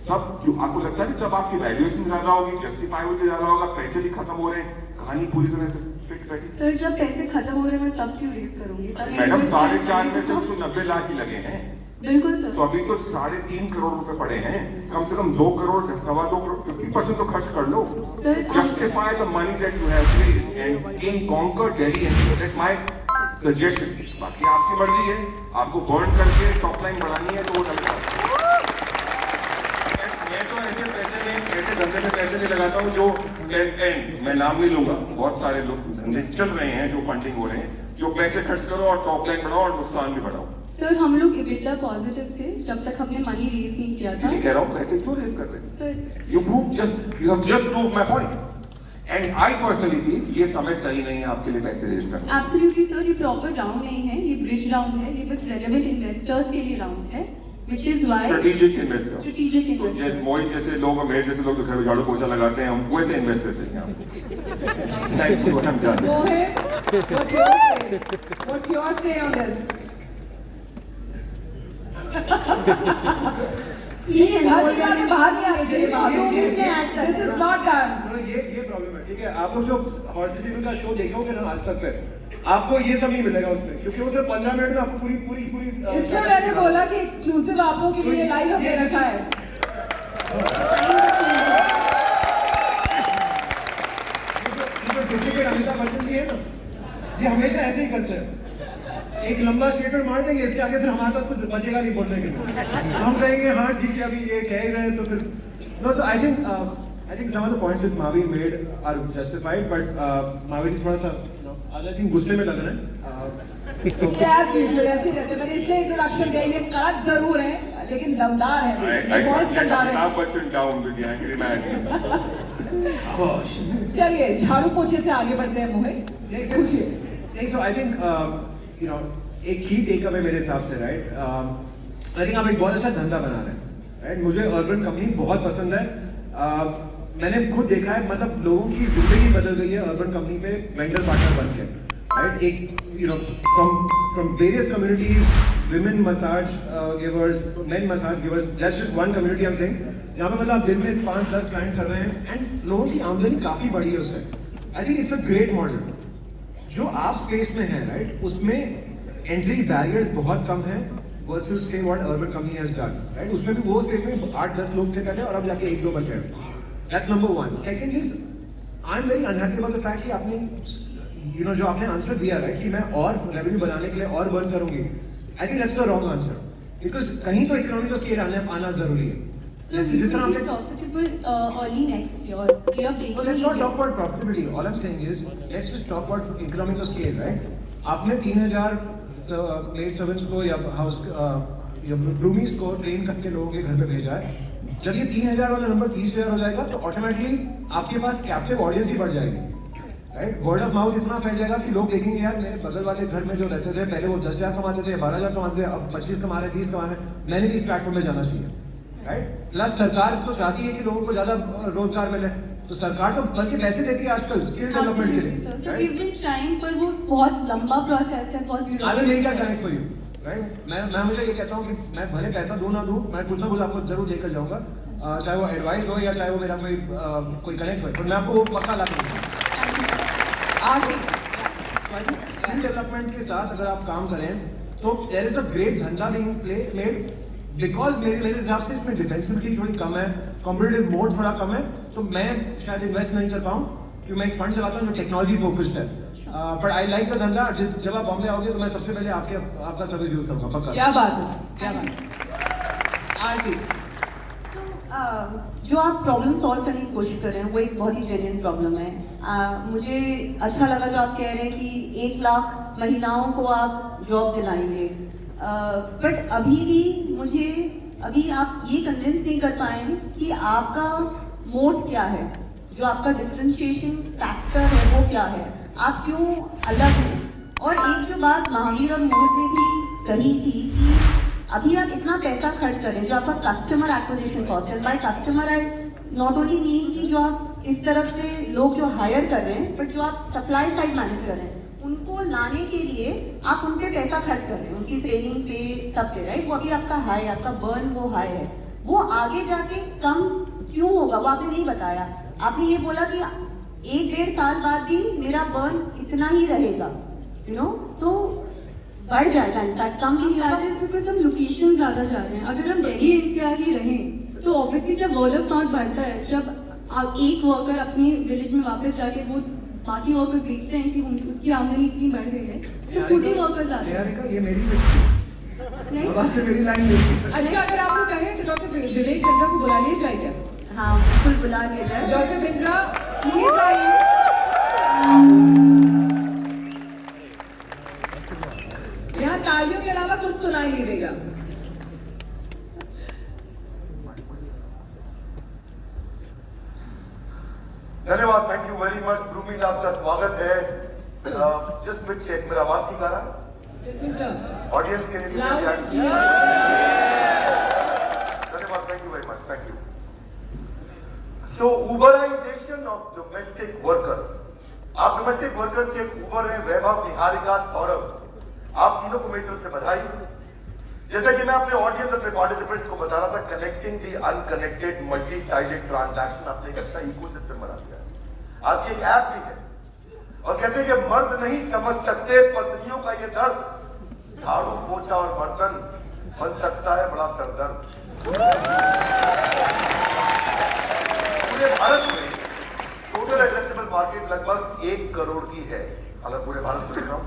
तब आपको लगता है कि तब आपकी वैल्यूएशन ज्यादा होगी, जस्टिफाइबल ज्यादा होगा, पैसे भी खत्म हो रहे हैं, कहानी पूरी तरह से फिट बैठी। सर जब पैसे खत्म हो रहे हैं मैं तब क्यों रेस करूंगी? मैडम 4.5 में से तो 90 लाख ही लगे हैं। बिल्कुल सर। तो अभी तो 3.5 करोड़ रुपए पड़े हैं, कम से कम 2 करोड़ 2.25 करोड़ 50% तो खर्च कर लो। Justify the money that you have raised and in conquer Delhi and that's my suggestion. बाकी आपकी मर्जी है, आपको बर्न करके टॉप लाइन बढ़ानी है तो वो अलग बात है। मैं तो ऐसे धंधे में पैसे नहीं लगाता हूँ जो एंड मैं नाम नहीं लूंगा, बहुत सारे लोग धंधे चल रहे हैं जो फंडिंग हो रहे हैं, जो पैसे खर्च करो और टॉप लाइन बढ़ाओ और नुकसान भी बढ़ाओ। सर हम लोग EBITDA पॉजिटिव थे जब तक हमने मनी रेज नहीं किया था। कह रहा हूँ पैसे क्यों रेज कर रहे हैं? You have just proved my point. And I personally feel ये समय सही नहीं है आपके लिए पैसे रेज करना। Absolutely सर, ये प्रॉपर राउंड नहीं है, ये ब्रिज राउंड है, ये बस रेलेवेंट इन्वेस्टर्स के लिए राउंड है, which is why strategic investor. Strategic investor Mohit जैसे लोग और मेरे जैसे लोग जो घर में झाड़ू पोछा लगाते हैं, हम वैसे इन्वेस्टर चाहिए हमको। Thank you, I'm done. Mohit, what's your say on this? ये बाहर नहीं आने चाहिए। This is not done. ये प्रॉब्लम है, ठीक है। आप लोग जो हॉर्स टीवी का शो देखोगे ना आज तक पे, आपको ये सब नहीं मिलेगा उसमें, क्योंकि वो सिर्फ 15 मिनट में आपको पूरी इसलिए मैंने बोला कि एक्सक्लूसिव आप लोगों के लिए लाइव हमने रखा है। अमिताभ बच्चन जी है ना, ये हमेशा ऐसे ही करते हैं, एक लंबा स्टेटमेंट मार देंगे, इसके आगे फिर हमारे पास कुछ बचेगा नहीं बोलने के लिए। हम कहेंगे हाँ ठीक है अभी ये कह ही रहे हैं, तो फिर no. So I think some of the points that Mavi made are justified, but Mavi ji थोड़ा सा आई थिंक गुस्से में लग रहे हैं। तो ऐसे रहते मैंने इसलिए इंट्रोडक्शन दी, ये कड़क जरूर है लेकिन दमदार है, बहुत दमदार है। चलिए झाड़ू पोछे से आगे बढ़ते हैं मोहित, पूछिए। सो आई थिंक यू नो एक ही टेक अवे मेरे हिसाब से, राइट, आई थिंक आप एक बहुत अच्छा धंधा बना रहे हैं, राइट। मुझे अर्बन कंपनी बहुत पसंद है, मैंने खुद देखा है, मतलब लोगों की जिंदगी बदल गई है अर्बन कंपनी पे वेंडर पार्टनर बन के, राइट। एक you know from various communities, women massage givers, main massage givers, that's just one community I am saying, यहाँ पे मतलब आप दिन में 5-10 क्लाइंट कर रहे हैं एंड लोगों की आमदनी काफी बढ़ी है उससे। I think it's a great model. जो आप स्पेस में है, राइट, उसमें एंट्री बैरियर्स बहुत कम है वर्सेस से what urban company has done, right. उसमें भी वो स्पेस में 8-10 लोग थे पहले और अब जाके 1-2 बचे हैं। That's number 1। Second is I am very unhappy about the fact कि आपने यू नो जो आपने आंसर दिया, राइट, कि मैं और रेवेन्यू बनाने के लिए और बर्न करूंगी। I think that's the wrong answer, because कहीं तो इकोनॉमी का स्केल आना जरूरी है। जिस तरह हमने profitable early next year, So let's not talk about profitability. All I'm saying is let's just talk about economic scale, right? आपने 3000 maid servants को या हाउस या रूमीज को ट्रेन करके लोगों के घर पे भेजा है। जब ये 3000 वाला नंबर 30,000 हो जाएगा तो ऑटोमेटिकली आपके पास कैप्टिव ऑडियंस ही बढ़ जाएगी, राइट। वर्ड ऑफ माउथ इतना फैल जाएगा कि लोग देखेंगे यार मेरे बगल वाले घर में जो रहते थे पहले वो 10,000 कमाते थे, 12,000 कमाते थे, अब 25 कमा रहे, 20 कमा रहे, मैंने भी इस प्लेटफॉर्म में जाना चाहिए, राइट। प्लस सरकार तो चाहती है कि लोगों को ज्यादा रोजगार मिले, तो सरकार तो बल्कि पैसे देती है आजकल स्किल डेवलपमेंट के लिए, टाइम पर वो बहुत लंबा प्रोसेस है, बहुत I will make that connect for you, right. मैं मुझे ये कहता हूँ कि मैं भले पैसा दूं ना दूं, मैं कुछ ना कुछ आपको जरूर देकर जाऊंगा, चाहे वो एडवाइस हो या चाहे वो मेरा कोई कनेक्ट हो, तो मैं आपको वो पक्का ला दूंगा। स्किल डेवलपमेंट के साथ अगर आप काम करें तो देयर इज अ ग्रेट धंधा बीइंग मेड बिकॉज मेरे हिसाब से इसमें डिफेंसिबिलिटी थोड़ी कम है, कॉम्पिटिटिव मोड थोड़ा कम है, तो मैं शायद इन्वेस्ट नहीं कर पाऊँ क्योंकि मैं एक फंड चलाता हूँ जो टेक्नोलॉजी फोकस्ड है। बट आई लाइक द धंधा। जब आप बॉम्बे आओगे तो मैं सबसे पहले आपका सर्विस यूज करूँगा, पक्का। क्या बात है, क्या बात है। आरती, जो आप प्रॉब्लम सॉल्व करने की कोशिश कर रहे हैं वो एक बहुत ही जेन्युइन प्रॉब्लम है। मुझे अच्छा लगा जो आप कह रहे हैं कि 1 लाख महिलाओं को आप जॉब दिलाएंगे, बट अभी आप ये कन्विंस नहीं कर पाए कि आपका मोड क्या है, जो आपका डिफरेंशिएशन फैक्टर है वो क्या है, आप क्यों अलग हैं। और एक जो बात महावीर और मोहित ने भी कही थी कि अभी आप इतना पैसा खर्च करें, जो आपका कस्टमर एक्विजिशन कॉस्ट है। By customer I not only mean कि जो आप इस तरफ से लोग जो हायर कर रहे हैं, बट जो आप सप्लाई साइड मैनेज कर रहे हैं, उनको लाने के लिए आप उन पे पैसा खर्च कर रहे हैं, उनकी ट्रेनिंग पे, सब पे, राइट। वो अभी आपका हाई, आपका बर्न वो हाई है, वो आगे जाके कम क्यों होगा वो आपने नहीं बताया। आपने ये बोला कि 1-1.5 साल बाद भी मेरा बर्न इतना ही रहेगा, यू नो, तो बढ़ जाएगा, इनफैक्ट कम नहीं होगा। बिकॉज हम लोकेशन ज्यादा जा रहे हैं। अगर हम दिल्ली एनसीआर ही रहें तो ऑब्वियसली जब वर्ड ऑफ माउथ बढ़ता है, जब एक वर्कर अपनी विलेज में वापस जाके वो बाकी वर्कर्स देखते हैं कि उसकी आमदनी इतनी बढ़ गई है, तो खुद ही वर्कर्स आते हैं। ये मेरी मेरी लाइन नहीं। अच्छा, अगर आप लोग कहें तो डॉक्टर दिनेश चंद्रा को बुला लिया जाए क्या? हाँ, बिल्कुल बुला लिया जाए। डॉक्टर बिंद्रा प्लीज आइए। यहाँ तालियों के अलावा कुछ सुनाई नहीं देगा। धन्यवाद, थैंक यू वेरी मच। ब्रूमिल, आपका स्वागत है। जस्ट मिड चेक, मेरा आवाज ठीक आ रहा है? ऑडियंस के लिए धन्यवाद, thank you very much, thank you. So uberization of domestic worker, आप डोमेस्टिक वर्कर के ऊबर हैं, वैभव, निहारिका, सौरभ, आप तीनों को मेरी तरफ से बधाई। जैसा कि मैं अपने ऑडियंस, अपने पार्टिसिपेंट्स को बता रहा था, कनेक्टिंग दी अनकनेक्टेड मल्टी साइडेड ट्रांजैक्शन, आपने एक अच्छा इकोसिस्टम बना दिया। आज की एक ऐप भी है और कहते हैं कि मर्द नहीं समझ सकते पत्नियों का ये दर्द, झाड़ू पोछा और बर्तन बन सकता है बड़ा सरदर्द। पूरे भारत में टोटल एड्रेसेबल मार्केट लगभग 1 करोड़ की है, अगर पूरे भारत में देख रहा हूं।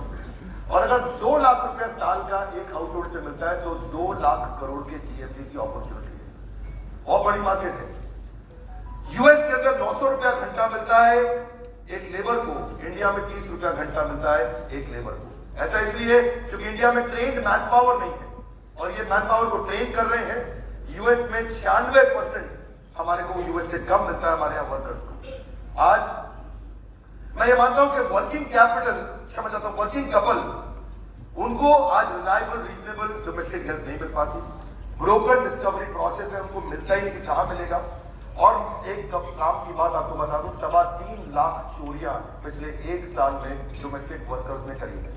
और अगर 2 लाख रुपया साल का एक हाउस होल्ड से मिलता है तो 2 लाख करोड़ के जीएसटी की अपॉर्चुनिटी है, बहुत बड़ी मार्केट है। यूएस के अंदर 900 रुपया घंटा मिलता है एक लेबर को, इंडिया में 30 रुपया घंटा मिलता है एक लेबर को। ऐसा इसलिए क्योंकि इंडिया में ट्रेंड मैन पावर नहीं है और ये मैन पावर को ट्रेन कर रहे हैं। यूएस में 96% हमारे को यूएस से कम मिलता है हमारे यहाँ वर्कर्स को। आज मैं ये मानता हूं कि वर्किंग कैपिटल, क्षमा चाहता हूं, वर्किंग कपल, उनको आज रिलायबल रीजनेबल डोमेस्टिक हेल्प नहीं मिल पाती। ब्रोकन डिस्कवरी प्रोसेस है, उनको मिलता ही नहीं कि कहां मिलेगा। और एक काम की बात आपको बता दूं, 3.25 लाख चोरियां पिछले 1 साल में डोमेस्टिक वर्कर्स ने करी है।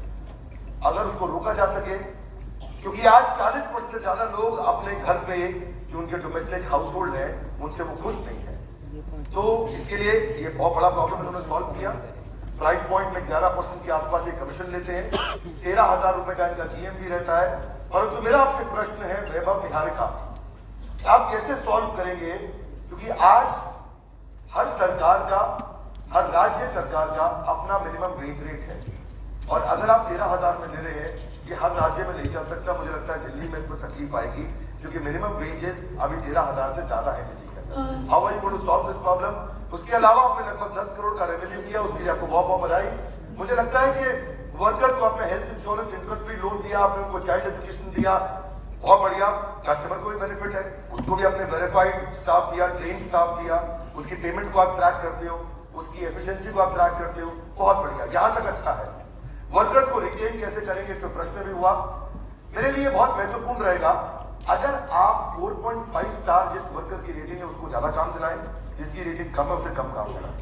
अगर उसको रोका जा सके, क्योंकि आज 40% से ज्यादा लोग अपने घर पे जो उनके डोमेस्टिक हाउस होल्ड है उनसे वो खुश नहीं है, तो इसके लिए ये बहुत बड़ा प्रॉब्लम इन्होंने सॉल्व किया। प्राइस पॉइंट में 11% के आसपास ये कमीशन लेते हैं, 13,000 रुपए का इनका जीएमवी रहता है। परंतु मेरा आपसे प्रश्न है वैभव, निहारिका, आप कैसे सॉल्व करेंगे? क्योंकि आज हर सरकार का, हर राज्य सरकार का अपना मिनिमम वेज रेट है और अगर आप 13,000 में ले रहे हैं, ये हर राज्य में नहीं चल सकता। मुझे लगता है दिल्ली में इसमें तकलीफ आएगी क्योंकि मिनिमम वेजेस अभी 13,000 से ज्यादा है दिल्ली के अंदर। How are you going to solve this problem? उसके अलावा आपने लगभग 10 करोड़ का रेवेन्यू किया, उसके लिए आपको बहुत बहुत बधाई। मुझे लगता है कि वर्कर को आपने health insurance, interest free loan दिया, आपने उनको चाइल्ड एजुकेशन दिया, बहुत बढ़िया। कस्टमर को भी बेनिफिट है, उसको भी आपने वेरीफाइड स्टाफ दिया, ट्रेन स्टाफ दिया, उसकी पेमेंट को आप ट्रैक करते हो, उसकी एफिशिएंसी को आप ट्रैक करते हो, बहुत बढ़िया। यहां तक अच्छा है। वर्कर को रिटेन कैसे करेंगे, इस पर प्रश्न भी हुआ। मेरे लिए बहुत महत्वपूर्ण रहेगा, अगर आप 4.5 स्टार जिस वर्कर की रेटिंग है उसको ज्यादा काम दिलाएं, जिसकी रेटिंग कम है उसे कम काम दिलाएं।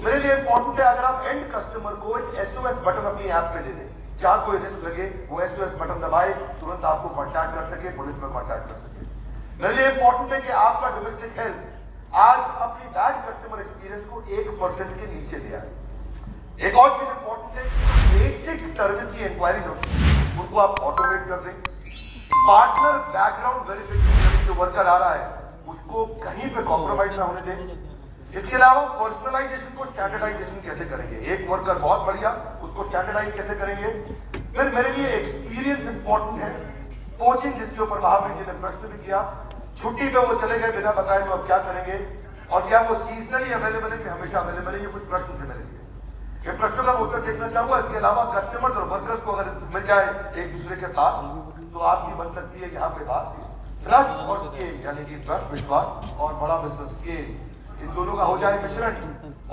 मेरे लिए इंपॉर्टेंट है अगर आप एंड कस्टमर को एक एसओएस बटन अपनी ऐप पे दे दें, जहां कोई रिस्क लगे वो एसओएस बटन दबाए, तुरंत आपको कॉन्टैक्ट कर सके, पुलिस में कॉन्टैक्ट कर सके। मेरे लिए इंपॉर्टेंट है कि आपका डोमेस्टिक हेल्थ आज अपनी बैड कस्टमर एक्सपीरियंस को 1% के नीचे ले आए। एक और चीज इंपॉर्टेंट है, बेसिक सर्विस की इंक्वायरीज होती है, उनको आप ऑटोमेट कर दें। पार्टनर बैकग्राउंड वेरिफिकेशन जो वर्कर आ रहा है उसको कहीं पे कॉम्प्रोमाइज ना होने दें। इसके अलावा पर्सनलाइजेशन को स्टैंडर्डाइजेशन कैसे करेंगे, एक वर्कर बहुत बढ़िया, उसको स्टैंडर्डाइज कैसे करेंगे। फिर मेरे लिए एक्सपीरियंस इंपॉर्टेंट है, कोचिंग जिसके ऊपर महावीर जी ने प्रश्न भी किया, छुट्टी पे वो चले गए बिना बताए तो अब क्या करेंगे, और क्या वो सीजनली अवेलेबल है कि हमेशा अवेलेबल है, ये कुछ प्रश्न थे मेरे लिए। ये प्रश्नों का उत्तर देखना चाहूंगा। इसके अलावा कस्टमर्स और वर्कर्स को अगर मिल जाए एक दूसरे के साथ तो आपकी बन सकती है यहाँ पे बात ट्रस्ट और स्केल, यानी कि ट्रस्ट विश्वास और बड़ा बिजनेस स्केल, इन दोनों का हो जाए मिश्रण,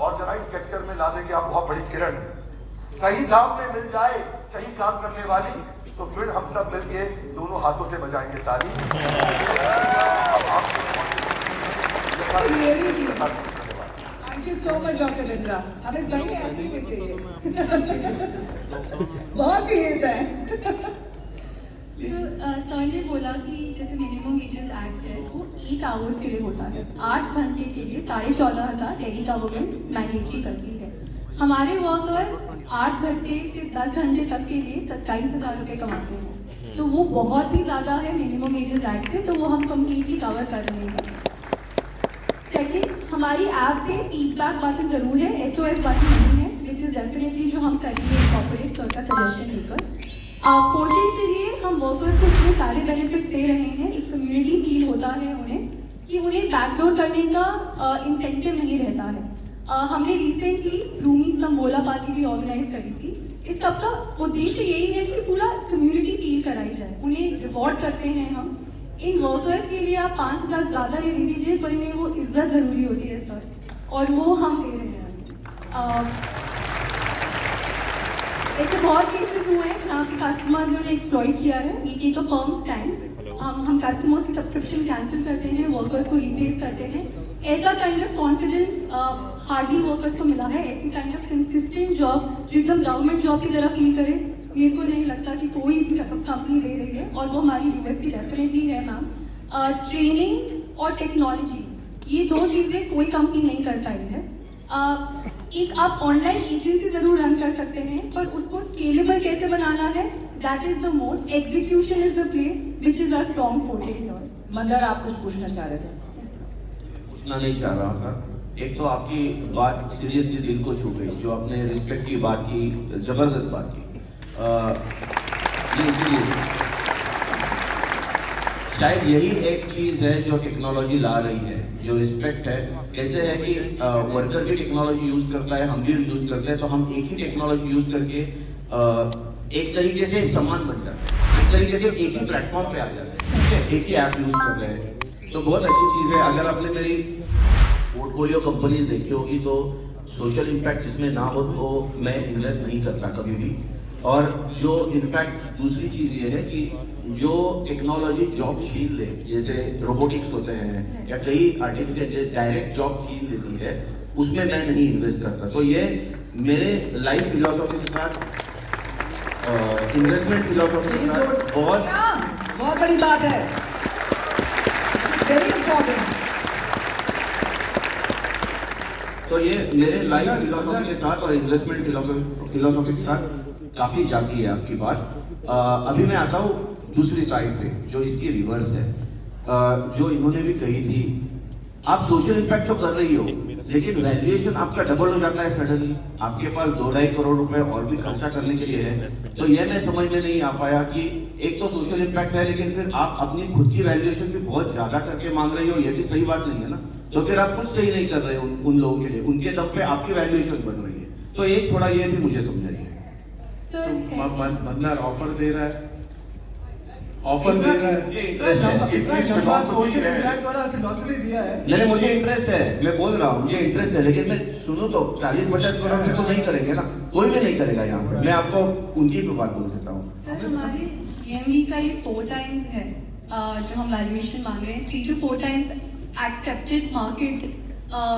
ऑर्गेनाइज सेक्टर में ला देंगे आप बहुत बड़ी किरण। सही दाम में मिल जाए सही काम करने वाली, तो फिर हम सब मिलके दोनों हाथों से बजाएंगे ताली। Thank you so much doctor Mitra, हमें सही में ऐसे ही चाहिए। बहुत क्रिएटिव है। सर ने बोला कि जैसे मिनिमम वेजेस एक्ट है वो 8 आवर्स के लिए होता है, 8 घंटे के लिए 14,500 दिल्ली गवर्नमेंट मैंडेटरी करती है। हमारे वर्कर्स 8 घंटे से 10 घंटे तक के लिए 27,000 रुपये कमाते हैं, तो वो बहुत ही ज़्यादा है मिनिमम वेजेस एक्ट से, तो वो हम कम्प्लीटली कवर कर रहे हैं। सेकेंड, हमारी ऐप पे फीडबैक बटन जरूर है, SOS बटन नहीं है, विच इज डेफिनेटली जो हम करेंगे कॉर्पोरेट सर का सजेशन लेकर। कोचिंग के लिए हम वर्कर्स को इतने सारे बेनिफिट दे रहे हैं, एक कम्युनिटी फील होता है उन्हें कि उन्हें बैकडोर करने का इंसेंटिव नहीं रहता है। हमने रिसेंटली रूमीज तंबोला पार्टी भी ऑर्गेनाइज करी थी। इस सब का उद्देश्य यही है कि पूरा कम्युनिटी फील कराई जाए, उन्हें रिवॉर्ड करते हैं हम। इन वर्कर्स के लिए आप 5,000 ज़्यादा ले लीजिए, पर इन्हें वो इज्जत ज़रूरी होती है सर, और वो हम दे रहे हैं। ऐसे बहुत केसेस हुए हैं जहाँ पे कस्टमर जो ने एक्सप्लॉइट किया है। We take a firm stand, हम कस्टमर की सब्सक्रिप्शन कैंसिल करते हैं, वर्कर्स को रिप्लेस करते हैं। ऐसा kind of confidence hardly workers को मिला है, ऐसी काइंड ऑफ कंसिस्टेंट जॉब जो एकदम गवर्नमेंट जॉब की तरह फील करे, मेरे को नहीं लगता कि कोई भी कंपनी दे रही है, और वो हमारी यूएसपी डेफिनेटली है मैम। ट्रेनिंग और टेक्नोलॉजी, ये दो चीज़ें कोई कंपनी नहीं कर पाई है। एक आप ऑनलाइन एजेंसी जरूर रन कर सकते हैं, पर उसको स्केलेबल कैसे बनाना है, that is the mode. Execution is the play which is a strong forte here. मंदर, आप कुछ पूछना चाह रहे थे? पूछना नहीं चाह रहा था। एक तो आपकी बात सीरियसली दिल को छू गई, जो आपने रिस्पेक्ट की बात की, जबरदस्त बात की। शायद यही एक चीज है जो टेक्नोलॉजी ला रही है, जो रिस्पेक्ट है। कैसे है कि वर्कर भी टेक्नोलॉजी यूज करता है, हम भी यूज करते हैं, तो हम एक ही टेक्नोलॉजी यूज करके एक तरीके से समान बन जाते हैं, एक तरीके से एक ही प्लेटफॉर्म पे आ जाते हैं, ठीक है, एक ही ऐप यूज कर रहे हैं, तो बहुत अच्छी चीज है। अगर आपने मेरी पोर्टफोलियो कंपनीज देखी होगी तो सोशल इम्पैक्ट जिसमें ना हो तो मैं इन्वेस्ट नहीं करता कभी भी। और जो इनफैक्ट दूसरी चीज ये है कि जो टेक्नोलॉजी जॉब छीन ले, जैसे रोबोटिक्स होते हैं या कई आर्टिफिशियल डायरेक्ट जॉब छीन लेती है, उसमें मैं नहीं इन्वेस्ट करता। तो ये मेरे लाइफ फिलोसॉफी के साथ, इन्वेस्टमेंट फिलोसॉफी के साथ बहुत बड़ी बात है, वेरी इंपॉर्टेंट। तो ये मेरे लाइफ फिलोसॉफी के साथ और इन्वेस्टमेंट फिलोसॉफी के साथ काफी जाती है आपकी बात। अभी मैं आता हूँ दूसरी साइड पे, जो इसकी रिवर्स है, जो इन्होंने भी कही थी, आप सोशल इम्पैक्ट तो कर रही हो, लेकिन वैल्यूएशन आपका डबल हो जाता है सडनली, आपके पास 2-2.5 करोड़ रुपए और भी खर्चा करने के लिए है। तो ये मैं समझ में नहीं आ पाया कि एक तो सोशल इम्पैक्ट है, लेकिन फिर आप अपनी खुद की वैल्यूएशन भी बहुत ज्यादा करके मांग रही हो, ये भी सही बात नहीं है ना। तो फिर आप कुछ सही नहीं कर रहे हो उन लोगों के लिए, उनके दम पे आपकी वैल्यूएशन बन रही है। तो एक थोड़ा ये भी मुझे समझाइए। मंदार ऑफर दे रहा है, ऑफर दे रहा है, मुझे इंटरेस्ट है, नहीं मुझे इंटरेस्ट है, मैं बोल रहा हूँ मुझे इंटरेस्ट है, लेकिन मैं सुनूं तो 40-50 करोड़ में तो नहीं करेंगे ना, कोई भी नहीं करेगा यहाँ पे। मैं आपको उनकी भी बात बोल देता हूँ। सर, हमारे GMV का ये 4 टाइम्स है जो हम वैल्यूएशन मांग रहे हैं, 3 to 4 times accepted market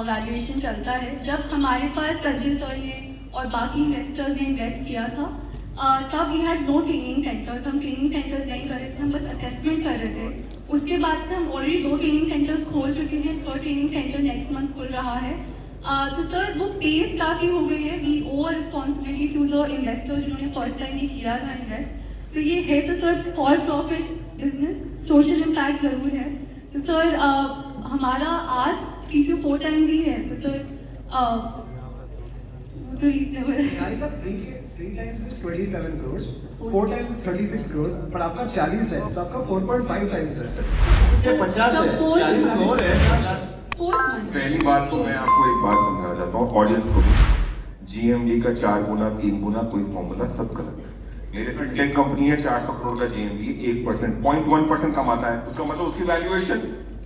valuation चलता है। जब हमारे पास सज्जन सर ने और बाकी इन्वेस्टर्स ने इन्वेस्ट किया था, तब we had no training centres, हम ट्रेनिंग सेंटर्स नहीं कर रहे थे, हम बस असेसमेंट कर रहे थे। उसके बाद से हम ऑलरेडी 2 ट्रेनिंग सेंटर्स खोल चुके हैं, 3rd training centre next month खुल रहा है। तो सर वो पेस काफ़ी हो गई है, we over responsibility to the investors जिन्होंने फर्स्ट टाइम भी किया था इन्वेस्ट। तो ये है तो sir for profit business, social impact ज़रूर है। तो सर हमारा आस्क 3 to 4 टाइम्स ही है, तो सर तो रीजनेबल है। Niharika, 3 times is 27 crores, 4 times is 36 crores, पर आपका 40 है, तो आपका 4.5 times है। इससे 50 है, 40 और है। पहली बात तो मैं आपको एक बात समझाना चाहता हूँ ऑडियंस को भी, GMV का 4 गुना 3 गुना कोई फॉर्मूला सब गलत है। मेरे फिनटेक कंपनी है 400 करोड़ का GMV 1%, 0.1% कमाता है, उसका मतलब उसकी वैल्यूएशन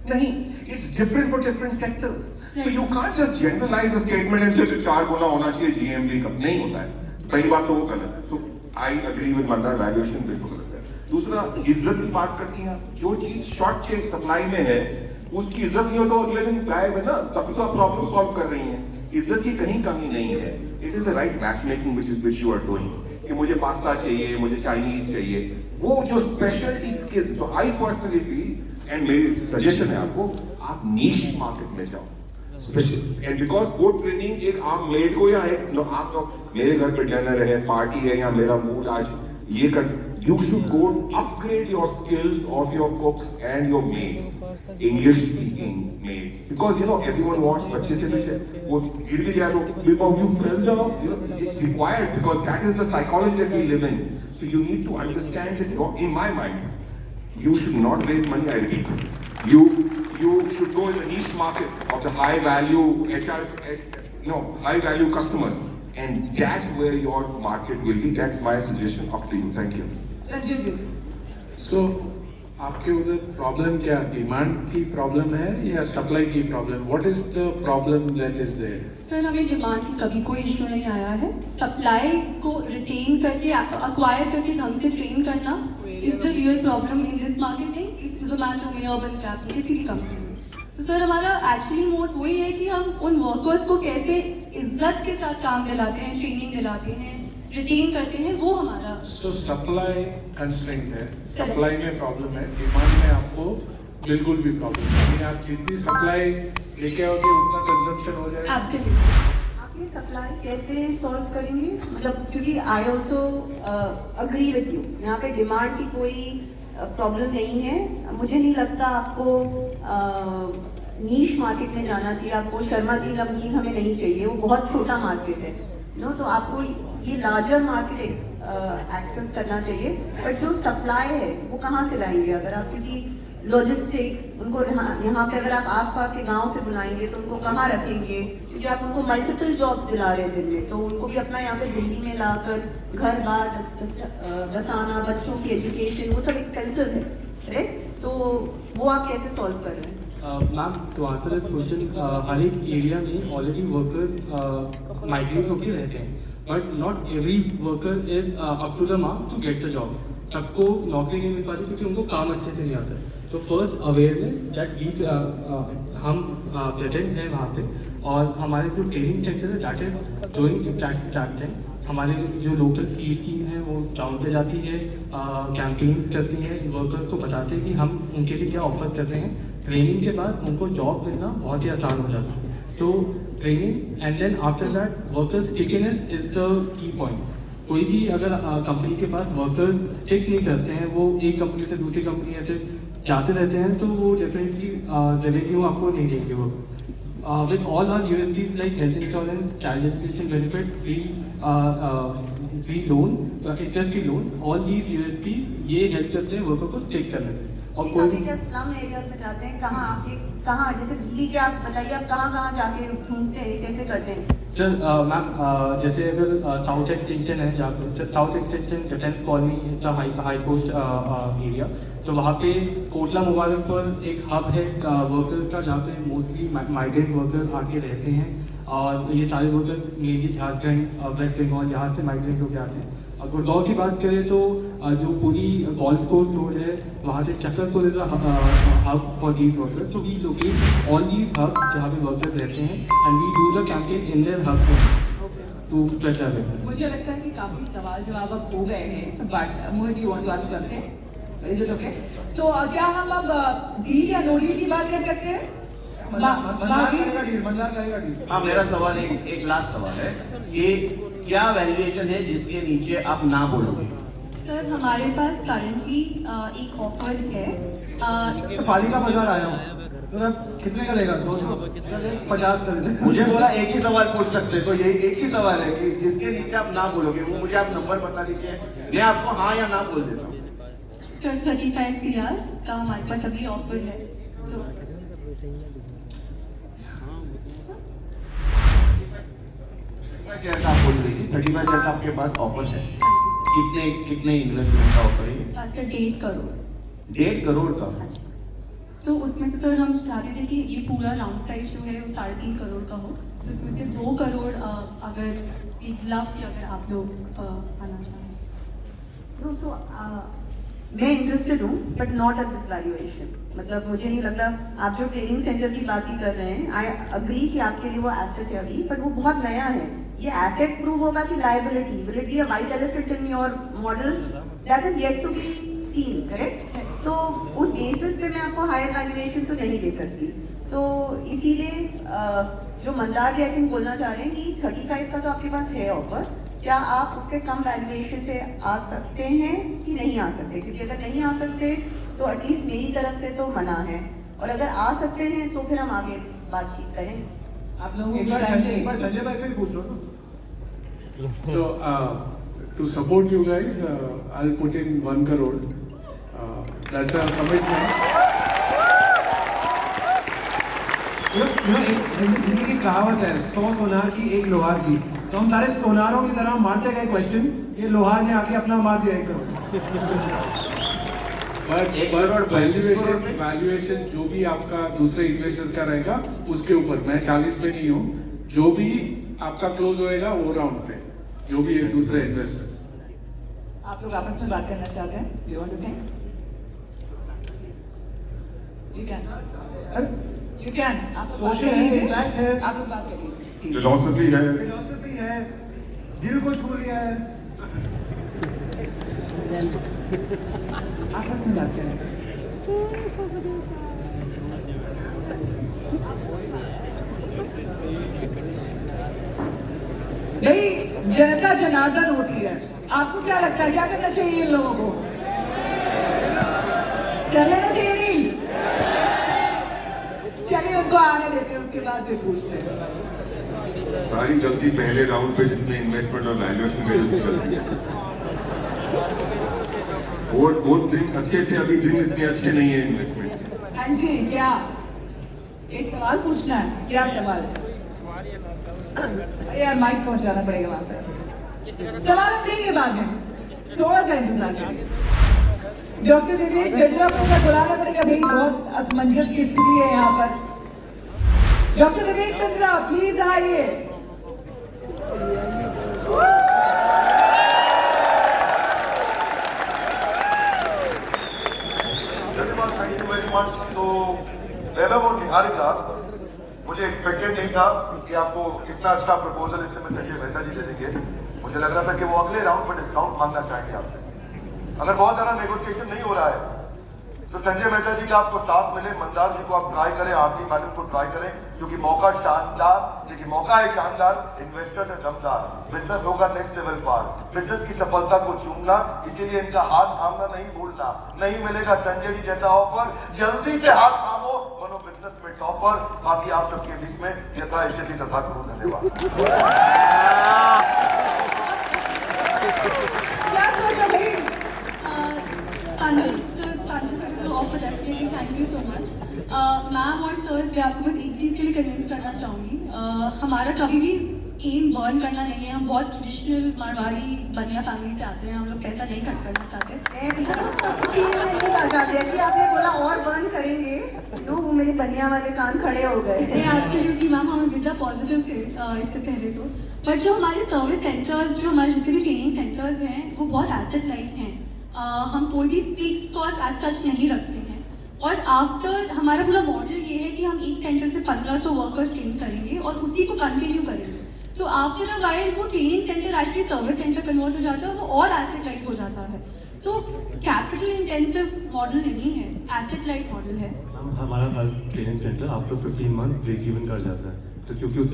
नहीं, it's different for different sectors. So you can't just generalise a statement and से 4 गुना होना चाहिए GMV का, नहीं होता है। पहली बात तो वो गलत है, तो I agree with Mandar, valuation बिल्कुल गलत है। दूसरा, इज्जत की बात करती हैं, जो चीज शॉर्ट चेन सप्लाई में है उसकी इज्जत नहीं हो तो अगले दिन गायब है ना, तभी तो आप प्रॉब्लम सॉल्व कर रही हैं। इज्जत की कहीं कमी नहीं है, it is the right match making which you are doing कि मुझे पास्ता चाहिए, मुझे चाइनीज चाहिए, वो जो स्पेशलिटी स्किल्स, तो आई पर्सनली फील एंड मेरी सजेशन है आपको, आप नीश मार्केट में जाओ स्पेशल, एंड बिकॉज वो ट्रेनिंग एक आप मेड को या एक आप तो मेरे घर पे डिनर है, पार्टी है, या मेरा मूड आज ये कर, you should go upgrade your skills of your cooks and your maids, English speaking maids, because you know everyone wants अच्छे से पीछे वो गिर भी जाए तो because you fell down, you know it's required because that is the psychology that we live in. So you need to understand that in my mind you should not waste money. I repeat, you should go in the niche market of the high value HR, high value customers, and that's where your market will be. That's my suggestion. Up to you. Thank you. Sanjay ji, सो आपके उधर problem क्या, demand की problem है या supply की problem? What is the problem that is there? Sir हमें demand की कभी कोई इशू नहीं आया है, सप्लाई को रिटेन करके अक्वायर करके ढंग से ट्रेन करना is the real problem in this marketing, इस जोमैटो में, अर्बन क्रैफ्ट में, किसी भी कंपनी में। तो सर हमारा एक्चुअली मोड वही है कि हम उन वर्कर्स को कैसे इज्जत के साथ काम दिलाते हैं, ट्रेनिंग दिलाते हैं, रिटेन करते हैं, वो हमारा। सो सप्लाई कंस्ट्रेंट है, सप्लाई में प्रॉब्लम है, डिमांड में आपको बिल्कुल भी प्रॉब्लम नहीं है। आप जितनी सप्लाई लेके आओगे उतना कंजम्पशन हो जाएगा। आप ये सप्लाई कैसे सॉल्व करेंगे? मतलब क्योंकि I also agree with you, यहाँ पे डिमांड की कोई प्रॉब्लम नहीं है। मुझे नहीं लगता आपको नीश मार्केट में जाना चाहिए, आपको शर्मा जी नमकीन हमें नहीं चाहिए, वो बहुत छोटा मार्केट है तो आपको ये लार्जर मार्केट एक्सेस करना चाहिए। बट जो सप्लाई है वो कहाँ से लाएंगे? अगर आप, क्योंकि लॉजिस्टिक्स उनको यहाँ पे अगर आप आसपास के गांव से बुलाएंगे तो उनको कहाँ रखेंगे? क्योंकि आप उनको मल्टीपल जॉब्स दिला रहे हैं दिन में, तो उनको भी अपना यहाँ पे दिल्ली में लाकर घर बार बसाना, बच्चों की एजुकेशन, वो सब एक्सपेंसिव है, राइट? तो वो आप कैसे सॉल्व कर रहे हैं? Ma'am, to answer this question, हर एक एरिया में ऑलरेडी वर्कर्स माइग्रेट होकर रहते हैं, but not every worker is up to the mark to get the job. सबको नौकरी नहीं मिल पाती क्योंकि उनको काम अच्छे से नहीं आता है। तो फर्स्ट अवेयरनेस दैट वी हम प्रेजेंट हैं वहाँ पे, और हमारे जो ट्रेनिंग सेक्टर है दैट इज डूइंग इम्पैक्ट है। हमारे जो लोकल फील्ड टीम है वो टाउन पे जाती है, कैंपेन्स करती है, वर्कर्स को बताते हैं कि हम उनके लिए क्या ऑफर कर रहे हैं। ट्रेनिंग के बाद उनको जॉब मिलना बहुत ही आसान हो जाता है। तो training and then after that workers stickiness is the key point. कोई भी अगर कंपनी के पास वर्कर्स स्टिक नहीं करते हैं, वो एक कंपनी से दूसरी कंपनी ऐसे जाते रहते हैं, तो वो डेफिनेटली रेवेन्यू आपको नहीं देंगे वो। With all our USPs like health insurance, child education benefit, free loan, interest free loans, all these USPs ये हेल्प करते हैं वर्कर को स्टिक करने में। और कोई क्या स्लम एरियाज में जाते हैं, कहाँ जैसे दिल्ली के आप बताइए, आप कहाँ जाके घूमते हैं, कैसे करते हैं? सर मैम, जैसे अगर साउथ एक्सटेंशन है, जहाँ पे South Extension Defence Colony is high cost area, तो वहाँ पे कोटला मुबारक पर एक हब है वर्कर्स का, जहाँ पे मोस्टली माइग्रेंट वर्कर्स आके रहते हैं, और ये सारे वर्कर्स मेनली झारखंड, वेस्ट बंगाल, यहाँ से माइग्रेंट होकर आते हैं। और गुड़गांव की बात करें तो जो पूरी गोल्फ कोर्स रोड है, वहाँ से Chakkarpur is hub for these workers. So we locate all these hubs जहाँ पे वर्कर्स रहते हैं, and we do the campaign in their hub to spread awareness. मुझे लगता है कि काफी सवाल जवाब अब हो गए हैं, but Mohit you want to ask something? Is it okay? So क्या हम अब डील या नो डील की बात कर सकते हैं? हाँ, मेरा सवाल एक लास्ट सवाल है कि क्या वैल्यूएशन है जिसके नीचे आप ना बोलोगे? सर हमारे पास करंटली एक ऑफर है तो पालिका बाजार आया हूँ, तो आप कितने का लेगा? 200? 50 कर दे। मुझे बोला एक ही सवाल पूछ सकते हो, तो ये एक ही सवाल है कि जिसके नीचे आप ना बोलोगे वो मुझे आप नंबर बता दीजिए, मैं आपको हाँ या ना बोल देता हूँ। सर 35 CR का हमारे पास अभी ऑफर है, तो 35 शेयर का आप बोल रही थी, 35 शेयर का आपके पास ऑफर है। कितने इन्वेस्टमेंट का ऑफर है ये? सर 1.5 करोड़। 1.5 करोड़ का? तो उसमें से सर हम चाहते थे कि ये पूरा राउंड साइज जो है वो 3.5 करोड़ का हो, तो उसमें से 2 करोड़ अगर 1 लाख की अगर आप लोग आना चाहें। तो मैं इंटरेस्टेड हूँ but not at this valuation. मतलब मुझे नहीं लगता, आप जो ट्रेनिंग सेंटर की बात ही कर रहे हैं, आई अग्री कि आपके लिए वो एसेट है अभी, बट वो बहुत नया है। ये एसेट प्रूव होगा कि liability, will it be a white elephant in your model? That is yet to be seen, correct? तो उस बेसिस पे मैं आपको हायर वैल्यूएशन तो नहीं दे सकती। तो इसीलिए जो मंदार जी आई थिंक बोलना चाह रहे हैं कि 35 का तो आपके पास है ऑफर, क्या आप उससे कम वैल्यूएशन पे आ सकते हैं कि नहीं आ सकते? क्योंकि अगर नहीं आ सकते तो एटलीस्ट मेरी तरफ से तो मना है, और अगर आ सकते हैं तो फिर हम आगे बातचीत करें। आप लोगों एक को बार टाइम संजय भाई से भी पूछ लो ना। So, to support you guys, I'll put in 1 crore. That's a commitment. एक हिंदी की कहावत है, 100 सोनार की 1 लोहार की। तो हम सारे सोनारों की तरह मारते गए क्वेश्चन, ये लोहार ने आके अपना मार दिया 1 करोड़। But वैल्यूएशन जो भी आपका दूसरे इन्वेस्टर का रहेगा उसके ऊपर, मैं 40 पे नहीं हूँ, जो भी आपका क्लोज होएगा वो राउंड पे, जो भी एक दूसरे इन्वेस्टर। आप लोग आपस में बात करना चाहते हैं? You want to think? You can. You can. आप लोग बात Social कर लीजिए। impact है। आप लोग बात कर लीजिए। फिलॉसफी है, फिलॉसफी है, दिल को छू लिया है। आपस में बात करें। भाई जनता जनार्दन होती है, आपको क्या लगता है क्या करना चाहिए इन लोगों को? कर लेना चाहिए नहीं? चलिए उनको आने देते हैं, उसके बाद फिर पूछते हैं। सारी गलती पहले राउंड पे जिसने इन्वेस्टमेंट और वैल्यूएशन में उसने गलती है। वो दिन अच्छे थे, अभी दिन इतने अच्छे नहीं है इन्वेस्टमेंट। हाँ जी, क्या एक सवाल पूछना है? क्या सवाल है? यार माइक पहुंचाना पड़ेगा वहां पर। सवाल हम लेंगे बाद में, थोड़ा सा इंतजार करिए। डॉक्टर विवेक गजरा को बुलाना पड़ेगा भाई, बहुत असमंजस की स्थिति है यहाँ पर। डॉक्टर विवेक गजरा प्लीज आइए। धन्यवाद, थैंक यू वेरी मच। तो वैभव और निहारिका, मुझे एक्सपेक्टेड नहीं था कि आपको इतना अच्छा प्रपोजल इससे में संजय मेहता जी दे देंगे। मुझे लग रहा था कि वो अगले राउंड पर डिस्काउंट मांगना चाहेंगे आपसे। अगर बहुत ज्यादा नेगोशिएशन नहीं हो रहा है तो संजय मेहता जी का आपको साथ मिले, मंदार जी को आप ट्राई करें, आरती मैडम को ट्राई करें, क्योंकि मौका शानदार, देखिए मौका है शानदार, इन्वेस्टर है दमदार, बिजनेस होगा नेक्स्ट लेवल पार, बिजनेस की सफलता को चूमना, इसीलिए इनका हाथ थामना नहीं भूलना। नहीं मिलेगा संजय जी जैसा ऑफर, जल्दी से हाथ थामो, बनो बिजनेस में टॉपर। बाकी आप सबके बीच में यथा स्थिति तथा करूँ। धन्यवाद। क्या सोचा भाई? Offer definitely, thank you so much ma'am और सर। मैं आपको बस एक चीज़ के लिए कन्विंस करना चाहूँगी, हमारा कभी भी एम बर्न करना नहीं है। हम बहुत ट्रेडिशनल मारवाड़ी बनिया फैमिली से आते हैं, हम लोग पैसा नहीं खर्च करना चाहते। जैसे आपने बोला और बर्न करेंगे तो वो मेरे बनिया वाले कान खड़े हो गए। एब्सोल्युटली मैम, हम बिल्कुल पॉजिटिव थे इससे पहले तो। बट जो हमारे सर्विस सेंटर्स, जो हमारे जितने भी ट्रेनिंग सेंटर्स हैं, वो बहुत एसेट लाइट हैं। हम कोई भी फिक्स कॉस्ट एज सच नहीं रखते हैं। और आफ्टर हमारा पूरा मॉडल ये है कि हम एक सेंटर से 1500 वर्कर्स ट्रेन करेंगे और उसी को कंटिन्यू करेंगे। तो आफ्टर अ वाइल वो training centre actually service centre convert हो जाता है, वो और एसेट लाइट हो जाता है। तो कैपिटल इंटेंसिव मॉडल नहीं है, एसेट लाइट मॉडल है। हमारा हर training center after 15 months break even कर जाता है। तो क्योंकि उस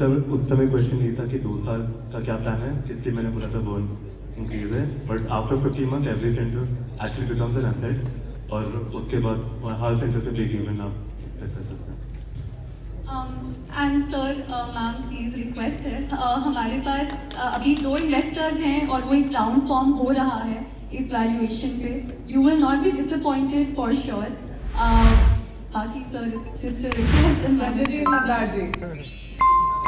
समय क्वेश्चन ये था कि 2 साल का क्या प्लान है, इसलिए मैंने बोला था बर्न इंक्रीज है, but after 15 months every centre actually becomes an asset और उसके बाद हर सेंटर से ब्रेक इवन आप कर सकते हैं। And sir ma'am please request है हमारे पास अभी 2 इन्वेस्टर्स हैं और वो एक राउंड फॉर्म हो रहा है इस वैल्यूएशन पे। You will not be disappointed for sure. बाकी sir it's just a request. Sanjay ji, Mandar ji,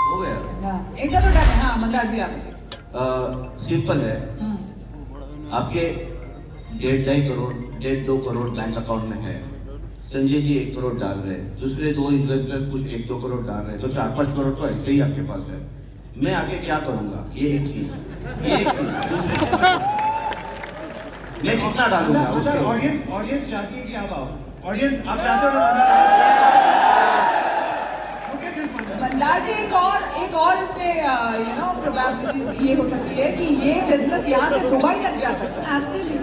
हो गया। एक तो डन है। हाँ मंदार जी आप। सिंपल है, आपके 1.5 करोड़ 1.5-2 करोड़ बैंक अकाउंट में है, संजय जी 1 करोड़ डाल रहे हैं, दूसरे 2 इन्वेस्टर्स कुछ 1-2 करोड़ डाल रहे हैं, तो 4-5 करोड़ तो ऐसे ही आपके पास है। मैं आगे क्या करूंगा? ये एक चीज मैं कितना डालूंगा? ऑडियंस चाहती है कि आप आओ। ऑडियंस आप चाहते हो मंदार जी, एक और इसमें यू नो प्रोबेबिलिटी ये हो सकती है कि ये बिजनेस यहाँ से दुबई तक जा सकता है। एब्सोल्युटली।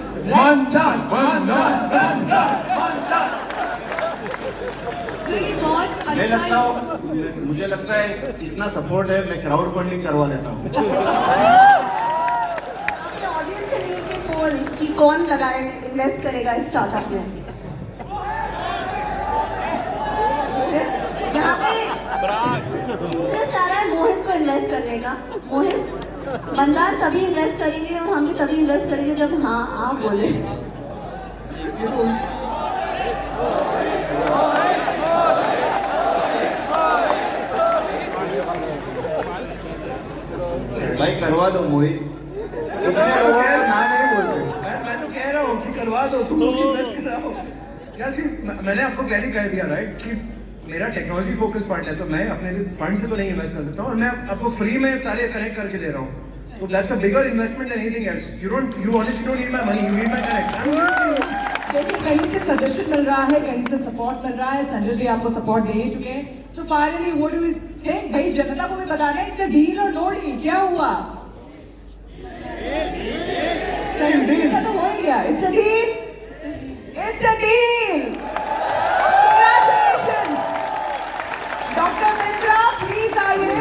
मुझे लगता है इतना सपोर्ट है, मैं क्राउड फंडिंग करवा लेता हूँ। ऑडियंस से लेके पोल कि कौन लगाए इन्वेस्ट करेगा इस स्टार्टअप में। यहाँ पे सारा है मोहित को इन्वेस्ट करने का। मोहित, मंदार तभी इन्वेस्ट करेंगे और हम भी तभी इन्वेस्ट करेंगे जब हाँ आप बोले। भाई करवा दो मोहित। मैं तो कह रहा हूँ कि करवा दो, तुम इन्वेस्ट कराओ। यार मैंने आपको पहले कह दिया राइट कि मेरा टेक्नोलॉजी फोकस पार्ट है, तो मैं अपने लिए फंड से तो नहीं इन्वेस्ट कर सकता हूँ, और मैं आपको फ्री में सारे कनेक्ट करके दे रहा हूँ। तो that's a bigger investment than anything else. You honestly don't need my money, you need my connect. देखिए, कहीं से सजेशन मिल रहा है, कहीं से सपोर्ट मिल रहा है। संजय जी आपको सपोर्ट दे ही चुके हैं। So finally what do you think? भाई जनता को भी बताना है इससे डील और नो डील क्या हुआ। डील तो हो ही गया। It's a deal, it's a deal. Congratulations doctor Mishra, please आइए।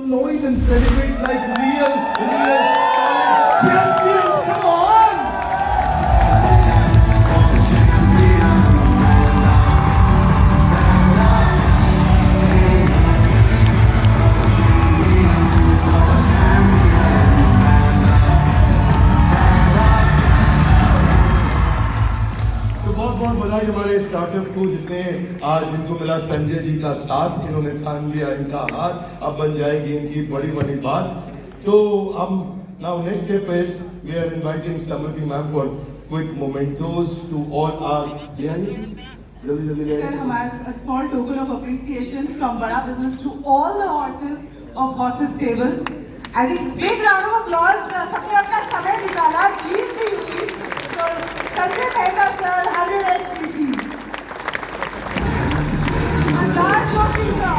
Noise and celebrate like real champions. Come on! तो बहुत बधाई हमारे स्टार्टअप को, जिसने आज इनको मिला संजय जी का साथ, इन्होंने थाम लिया इनका हाथ, अब बन जाएगी इनकी बड़ी बड़ी बात। तो हम now next step is we are inviting Samriddhi ma'am for quick mementos to all our Sir, a small token of appreciation from Bada Business to all the horses of Horses Stable. I think big round of applause. सबने अपना समय निकाला, deal भी हुई। So Sanjay Mehta sir, 100 HPC. Mandar Joshi sir.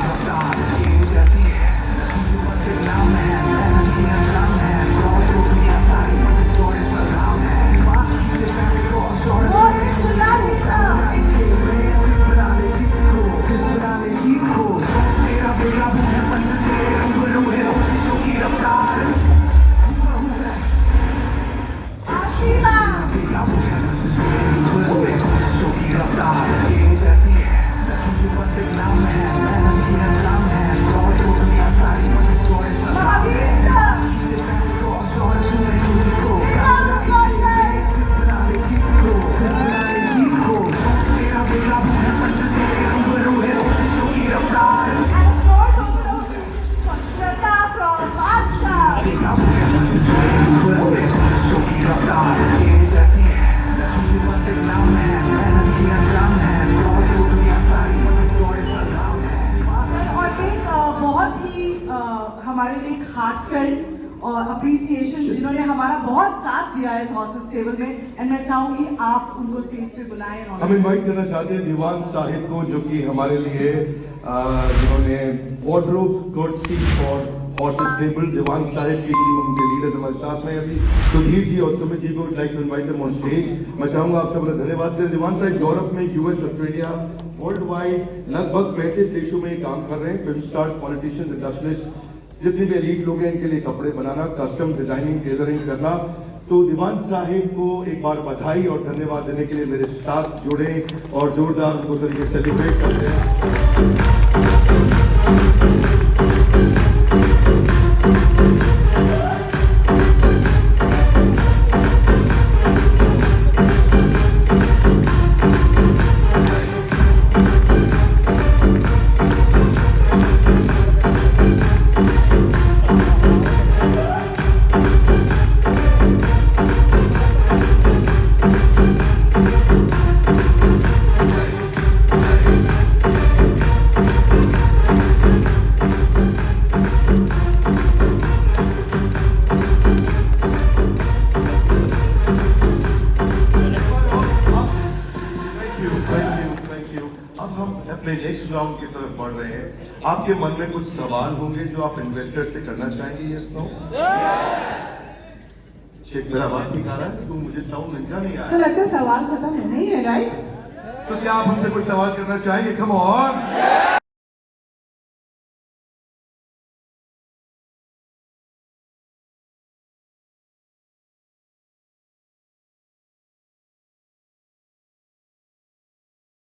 मोहित Gulati sir. हमारे लिए एक heartfelt और अप्रिसिएशन, जिन्होंने हमारा बहुत साथ दिया है इस हॉर्सेस टेबल में, एंड मैं चाहूंगी आप उनको स्टेज पे बुलाएं। हम इनवाइट करना चाहते हैं दीवान साहिब को, जो कि हमारे लिए जिन्होंने वार्डरोब कुर्सी और हॉर्सेस टेबल, दीवान साहिब की टीम, उनके लीडर्स हमारे साथ में अभी सुधीर जी और सुमित जी को like to invite them on stage. मैं चाहूंगा आप सबका धन्यवाद दें। दीवान साहिब यूरोप में, यूएस, ऑस्ट्रेलिया, वर्ल्ड वाइड लगभग 35 देशों में काम कर रहे हैं। फिल्म स्टार, पॉलिटिशियन, इंडस्ट्रियलिस्ट, जितने भी एलीट लोग हैं, इनके लिए कपड़े बनाना, कस्टम डिजाइनिंग, टेलरिंग करना। तो दीवान साहिब को एक बार बधाई और धन्यवाद देने के लिए मेरे साथ जुड़े और जोरदार उनको तरीके से सेलिब्रेट करते हैं। अब हम अपने नेक्स्ट राउंड की तरफ बढ़ रहे हैं। आपके मन में कुछ सवाल होंगे जो आप इन्वेस्टर से करना चाहेंगे? Yes no? चेक मेरा आवाज दिखा रहा है, तो मुझे साउंड मिलता नहीं आ रहा। लगता है सवाल खत्म होना ही है, राइट? तो क्या आप हमसे कुछ सवाल करना चाहेंगे? Come on.